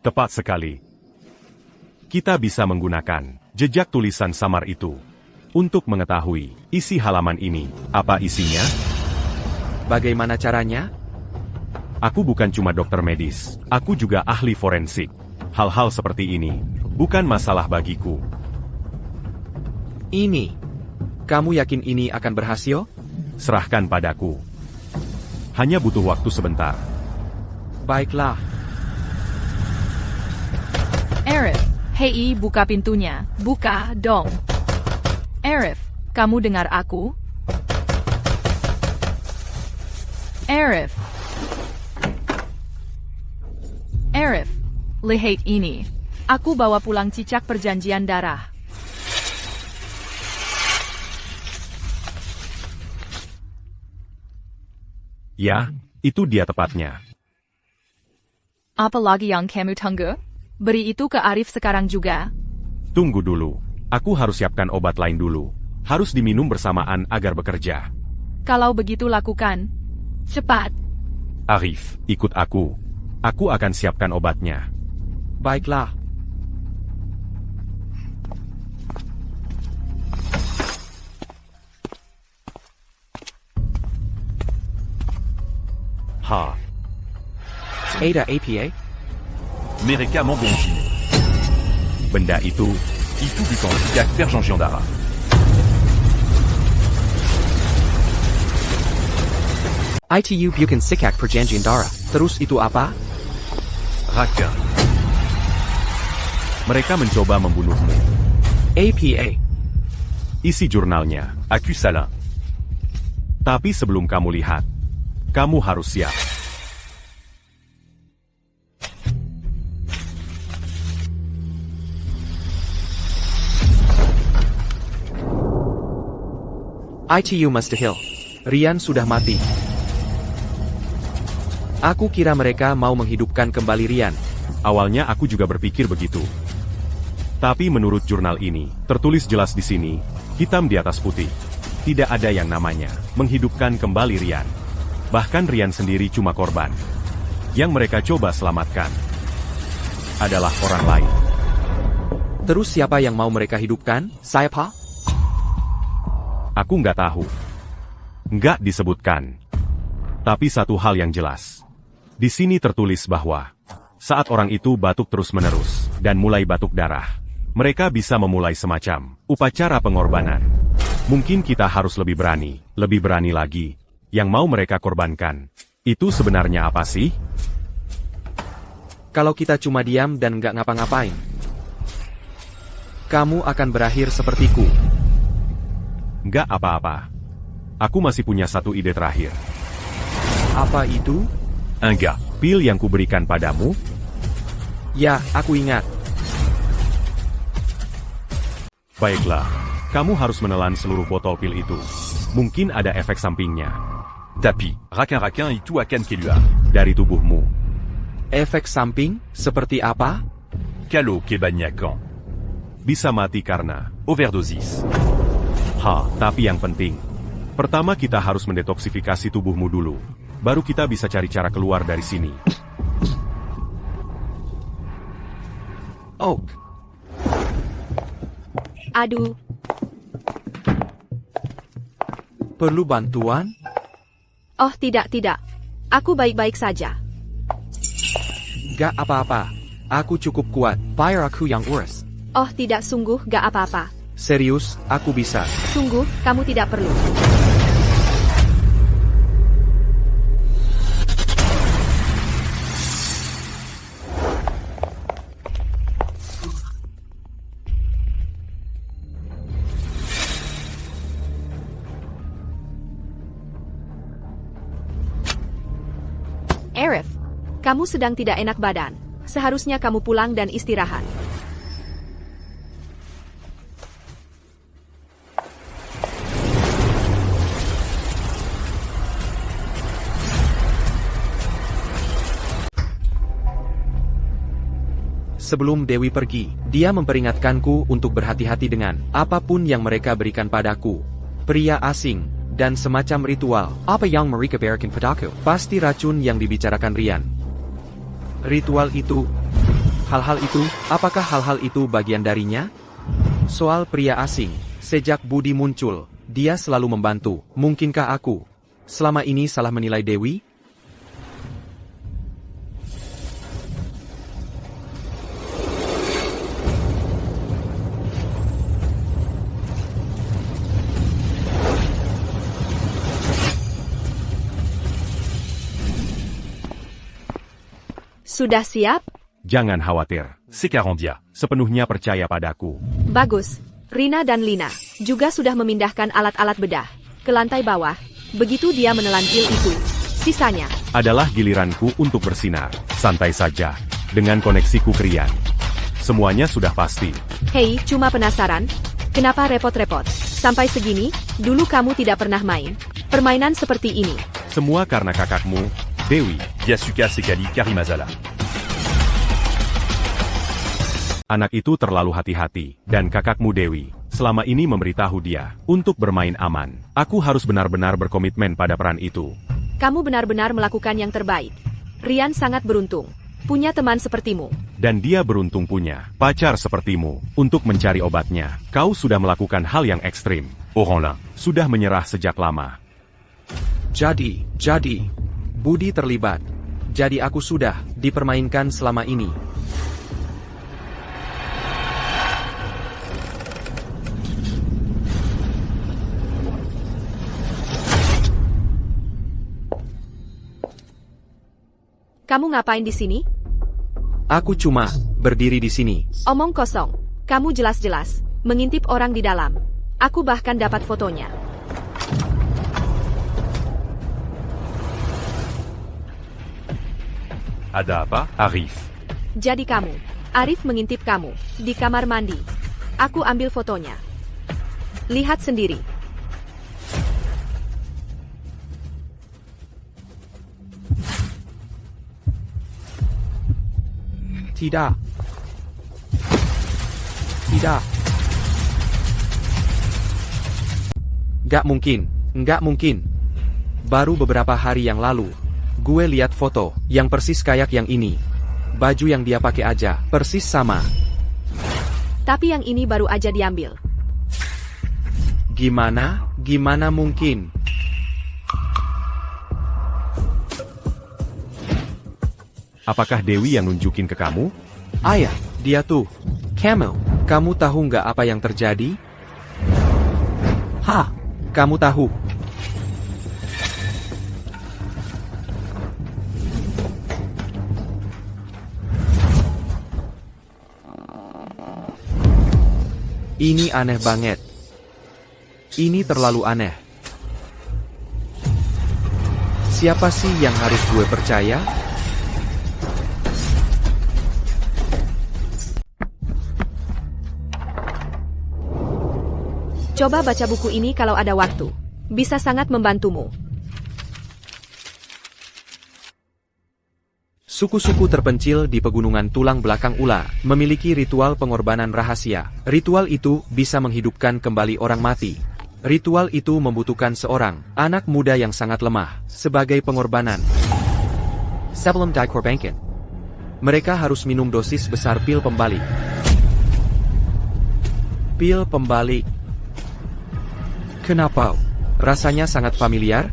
Tepat sekali. Kita bisa menggunakan jejak tulisan samar itu untuk mengetahui isi halaman ini. Apa isinya? Bagaimana caranya? Aku bukan cuma dokter medis, aku juga ahli forensik. Hal-hal seperti ini bukan masalah bagiku. Ini. Kamu yakin ini akan berhasil? Serahkan padaku. Hanya butuh waktu sebentar. Baiklah. Arif, hei buka pintunya, buka dong. Arif, kamu dengar aku? Arif. Arif, lihat ini. Aku bawa pulang cicak perjanjian darah. Ya, itu dia tepatnya. Apa lagi yang kamu tunggu? Beri itu ke Arif sekarang juga. Tunggu dulu. Aku harus siapkan obat lain dulu. Harus diminum bersamaan agar bekerja. Kalau begitu lakukan. Cepat. Arif, ikut aku. Aku akan siapkan obatnya. Baiklah. Ha. Ada APA? Mereka membonji. Benda itu Bukan cicak perjanjian darah. ITU Bukan Sikak Perjanjian Darah. Terus itu apa? Raka. mereka mencoba membunuhmu. APA. Isi jurnalnya. Akusalah. Tapi sebelum kamu lihat, kamu harus siap. ITU mustahil. Rian sudah mati. Aku kira mereka mau menghidupkan kembali Rian. Awalnya aku juga berpikir begitu. Tapi menurut jurnal ini, tertulis jelas di sini, hitam di atas putih. Tidak ada yang namanya menghidupkan kembali Rian. Bahkan Rian sendiri cuma korban. Yang mereka coba selamatkan adalah orang lain. Terus siapa yang mau mereka hidupkan? Siapa? Aku nggak tahu. Nggak disebutkan. Tapi satu hal yang jelas. Di sini tertulis bahwa saat orang itu batuk terus-menerus dan mulai batuk darah, mereka bisa memulai semacam upacara pengorbanan. Mungkin kita harus lebih berani lagi. Yang mau mereka korbankan, itu sebenarnya apa sih? Kalau kita cuma diam dan nggak ngapa-ngapain, kamu akan berakhir sepertiku. Nggak apa-apa. Aku masih punya satu ide terakhir. Apa itu? Un gars, pil yang kuberikan padamu? Ya, aku ingat. Baiklah, kamu harus menelan seluruh botol pil itu. Mungkin ada efek sampingnya. Tapis, raquin et tout à canne qu'Eluard. Dari tubuhmu. Efek samping? Seperti apa? Calo Kebagnacan. Bisa mati karena Overdosis. Tapi yang penting, pertama kita harus mendetoksifikasi tubuhmu dulu. Baru kita bisa cari cara keluar dari sini. Oak. Aduh, Perlu bantuan? oh tidak. Aku baik-baik saja. Gak apa-apa. Aku cukup kuat. Biar aku yang urus. Oh tidak, sungguh gak apa-apa. Serius, aku bisa. Sungguh, kamu tidak perlu. Arif, kamu sedang tidak enak badan. Seharusnya kamu pulang dan istirahat. Sebelum Dewi pergi, dia memperingatkanku untuk berhati-hati dengan apapun yang mereka berikan padaku. Pria asing, dan semacam ritual. Apa yang mereka berikan padaku? Pasti racun yang dibicarakan Rian. Ritual itu, hal-hal itu, apakah hal-hal itu bagian darinya? Soal pria asing, sejak Budi muncul, dia selalu membantu. Mungkinkah aku selama ini salah menilai Dewi? Sudah siap? Jangan khawatir. C'est Carandia. Sepenuhnya percaya padaku. Bagus. Rina dan Lina juga sudah memindahkan alat-alat bedah ke lantai bawah. Begitu dia menelan pil itu, sisanya Adalah giliranku untuk bersinar. Santai saja. Dengan koneksiku ke Rian. Semuanya sudah pasti. Hei, cuma penasaran. Kenapa repot-repot? Sampai segini, dulu kamu tidak pernah main permainan seperti ini. Semua karena kakakmu, Dewi. Yasuka Sekali Karimazala. Anak itu terlalu hati-hati, dan kakakmu Dewi selama ini memberitahu dia untuk bermain aman. Aku harus benar-benar berkomitmen pada peran itu. Kamu benar-benar melakukan yang terbaik. Rian sangat beruntung punya teman sepertimu. Dan dia beruntung punya pacar sepertimu untuk mencari obatnya. Kau sudah melakukan hal yang ekstrim. Oranlin. Sudah menyerah sejak lama. Jadi, Budi terlibat. Jadi aku sudah dipermainkan selama ini. Kamu ngapain di sini? Aku cuma berdiri di sini. Omong kosong. Kamu jelas-jelas mengintip orang di dalam. Aku bahkan dapat fotonya. Ada apa? Arif. Jadi kamu, Arif mengintip kamu di kamar mandi. Aku ambil fotonya. Lihat sendiri. Tidak. Tidak. Gak mungkin, gak mungkin. Baru beberapa hari yang lalu, gue lihat foto yang persis kayak yang ini. Baju yang dia pakai aja, persis sama. Tapi yang ini baru aja diambil. Gimana? Gimana mungkin? Apakah Dewi yang nunjukin ke kamu? Ayah, dia tuh. Camel, kamu tahu nggak apa yang terjadi? Hah, kamu tahu? Ini aneh banget. Ini terlalu aneh. Siapa sih yang harus gue percaya? Coba baca buku ini kalau ada waktu. Bisa sangat membantumu. Suku-suku terpencil di pegunungan tulang belakang Ula memiliki ritual pengorbanan rahasia. Ritual itu bisa menghidupkan kembali orang mati. Ritual itu membutuhkan seorang anak muda yang sangat lemah sebagai pengorbanan. Sebelum dikorbankan, mereka harus minum dosis besar pil pembalik. Pil pembalik. Kenapa? Rasanya sangat familiar?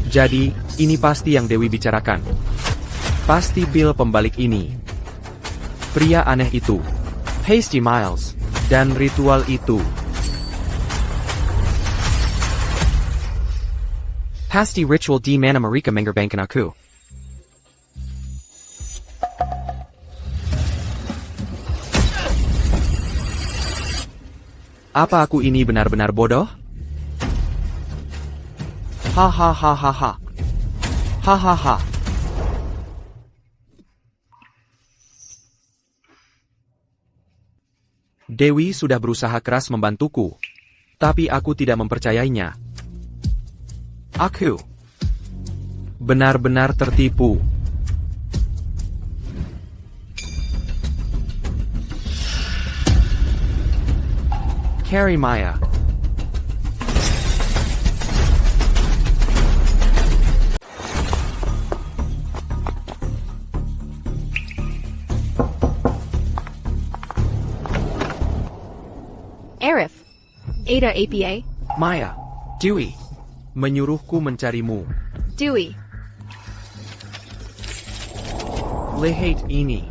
Jadi, ini pasti yang Dewi bicarakan. Pasti pil pembalik ini. Pria aneh itu. Hasty Miles. Dan ritual itu. Pasti ritual di mana mereka mengorbankan aku. Apa aku ini benar-benar bodoh? Hahaha. Hahaha. Dewi sudah berusaha keras membantuku, tapi aku tidak mempercayainya. Aku benar-benar tertipu. Carry Maya. Arif. Ada APA. Maya. Dewi. Menyuruhku mencarimu. Dewey. Lihat ini.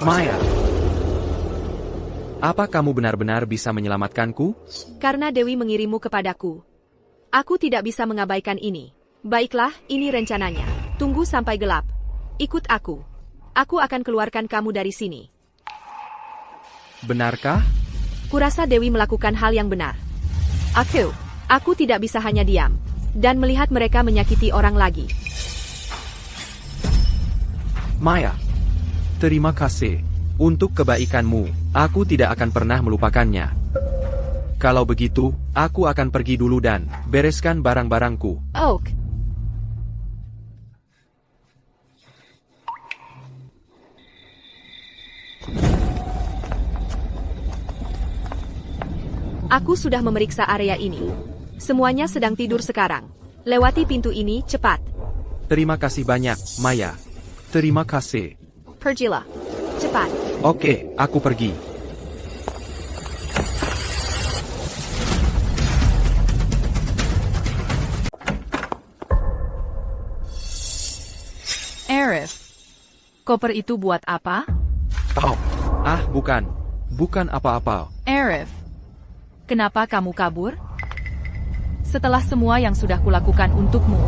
Maya. Apa kamu benar-benar bisa menyelamatkanku? Karena Dewi mengirimu kepadaku. Aku tidak bisa mengabaikan ini. Baiklah, ini rencananya. Tunggu sampai gelap. Ikut aku. Aku akan keluarkan kamu dari sini. Benarkah? Kurasa Dewi melakukan hal yang benar. Aku tidak bisa hanya diam. Dan melihat mereka menyakiti orang lagi. Maya. Terima kasih. Untuk kebaikanmu, aku tidak akan pernah melupakannya. Kalau begitu, aku akan pergi dulu dan bereskan barang-barangku. Oak. Aku sudah memeriksa area ini. Semuanya sedang tidur sekarang. Lewati pintu ini, cepat. Terima kasih banyak, Maya. Terima kasih. Pergilah. Cepat. Oke, aku pergi. Arif. Koper itu buat apa? Oh, bukan. Bukan apa-apa. Arif. Kenapa kamu kabur? Setelah semua yang sudah kulakukan untukmu,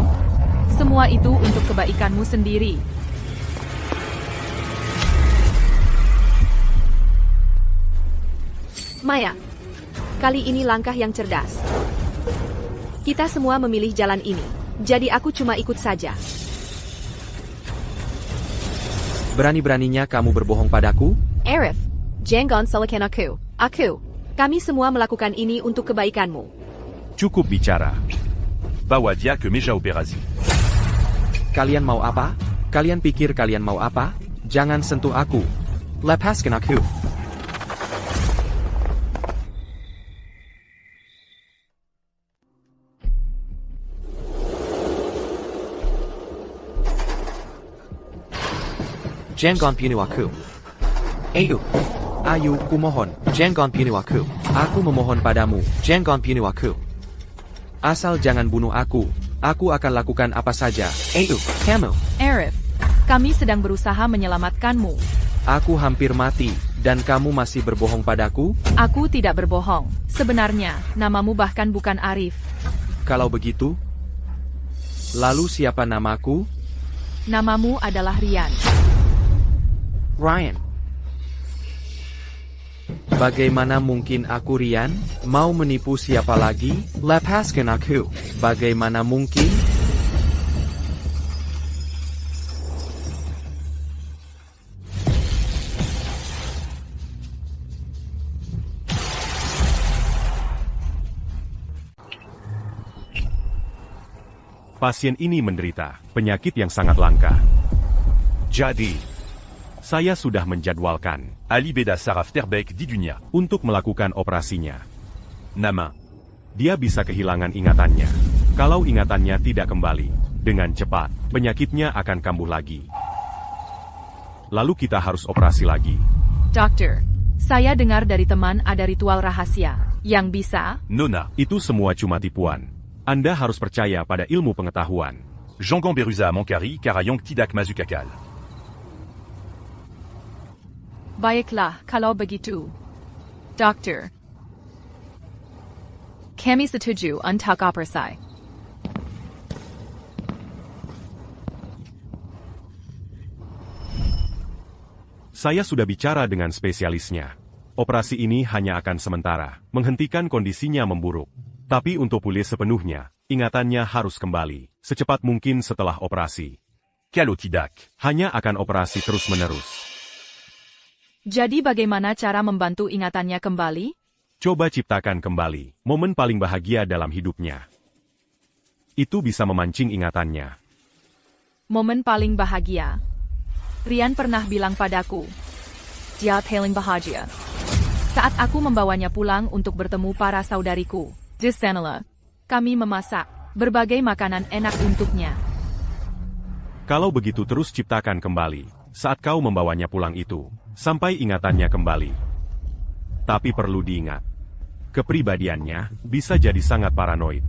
semua itu untuk kebaikanmu sendiri. Maya, kali ini langkah yang cerdas. Kita semua memilih jalan ini. jadi aku cuma ikut saja. Berani-beraninya kamu berbohong padaku? Arif, jangan salahkan aku. Kami semua melakukan ini untuk kebaikanmu. Cukup bicara. Bawa dia ke meja operasi. Kalian mau apa? Kalian pikir kalian mau apa? Jangan sentuh aku. Lepaskan aku. Jangan bunuh aku. Ayo, kumohon, jangan bunuh aku. Aku memohon padamu, jangan bunuh aku. Asal jangan bunuh aku. Aku akan lakukan apa saja. Kamu. Arif, kami sedang berusaha menyelamatkanmu. Aku hampir mati, dan kamu masih berbohong padaku? Aku tidak berbohong. Sebenarnya, namamu bahkan bukan Arif. Kalau begitu, lalu siapa namaku? Namamu adalah Rian. Ryan. Bagaimana mungkin aku Rian? Mau menipu siapa lagi? Lepaskan aku. Bagaimana mungkin? Pasien ini menderita penyakit yang sangat langka. Jadi, saya sudah menjadwalkan Ali Beda Saraf Terbeek di dunia. untuk melakukan operasinya. Nama. Dia bisa kehilangan ingatannya. Kalau ingatannya tidak kembali, dengan cepat, penyakitnya akan kambuh lagi. Lalu kita harus operasi lagi. Dokter, saya dengar dari teman ada ritual rahasia yang bisa. Nona. Itu semua cuma tipuan. Anda harus percaya pada ilmu pengetahuan. Jangan Beruza Mankari Karayong Tidak Mazukakal. Baiklah, kalau begitu. Dokter, kami setuju untuk operasi. Saya sudah bicara dengan spesialisnya. Operasi ini hanya akan sementara, menghentikan kondisinya memburuk. Tapi untuk pulih sepenuhnya, ingatannya harus kembali, secepat mungkin setelah operasi. Kalau tidak. Hanya akan operasi terus-menerus. Jadi bagaimana cara membantu ingatannya kembali? Coba ciptakan kembali momen paling bahagia dalam hidupnya. Itu bisa memancing ingatannya. Momen paling bahagia. Rian pernah bilang padaku, dia paling bahagia saat aku membawanya pulang untuk bertemu para saudariku. Di sanalah, kami memasak berbagai makanan enak untuknya. Kalau begitu terus ciptakan kembali, saat kau membawanya pulang itu, sampai ingatannya kembali. Tapi perlu diingat, kepribadiannya bisa jadi sangat paranoid.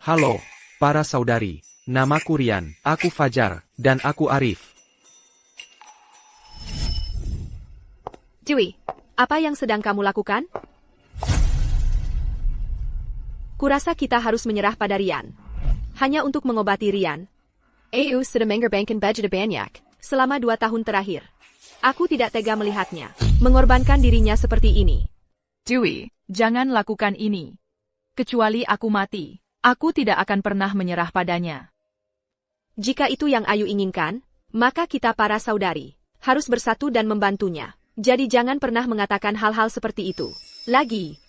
Halo, para saudari. Namaku Rian, aku Fajar, dan aku Arif. Dwi, apa yang sedang kamu lakukan? Kurasa kita harus menyerah pada Rian. Hanya untuk mengobati Rian. Eu sudah mengorbankan budget banyak selama 2 tahun terakhir. Aku tidak tega melihatnya mengorbankan dirinya seperti ini. Dwi, jangan lakukan ini. Kecuali aku mati, aku tidak akan pernah menyerah padanya. Jika itu yang Ayu inginkan, maka kita para saudari harus bersatu dan membantunya. Jadi jangan pernah mengatakan hal-hal seperti itu lagi.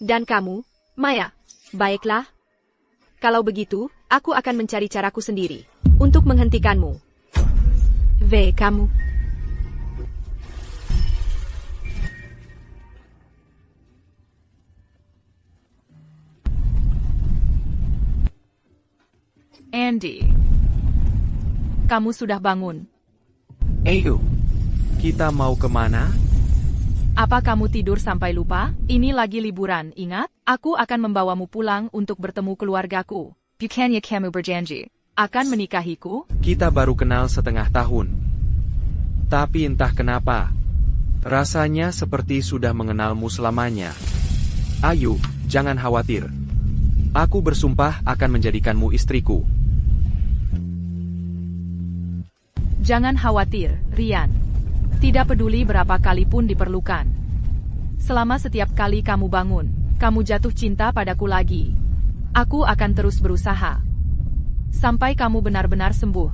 Dan kamu, Maya, baiklah. Kalau begitu, aku akan mencari caraku sendiri untuk menghentikanmu. Kamu. Andy, kamu sudah bangun. Ayo, kita mau kemana? Apa kamu tidur sampai lupa? Ini lagi liburan, ingat? Aku akan membawamu pulang untuk bertemu keluargaku. Bukannya kamu berjanji akan menikahiku? Kita baru kenal setengah tahun. Tapi entah kenapa, rasanya seperti sudah mengenalmu selamanya. Ayo, jangan khawatir. Aku bersumpah akan menjadikanmu istriku. Jangan khawatir, Rian. Tidak peduli berapa kali pun diperlukan. Selama setiap kali kamu bangun, kamu jatuh cinta padaku lagi. Aku akan terus berusaha. Sampai kamu benar-benar sembuh.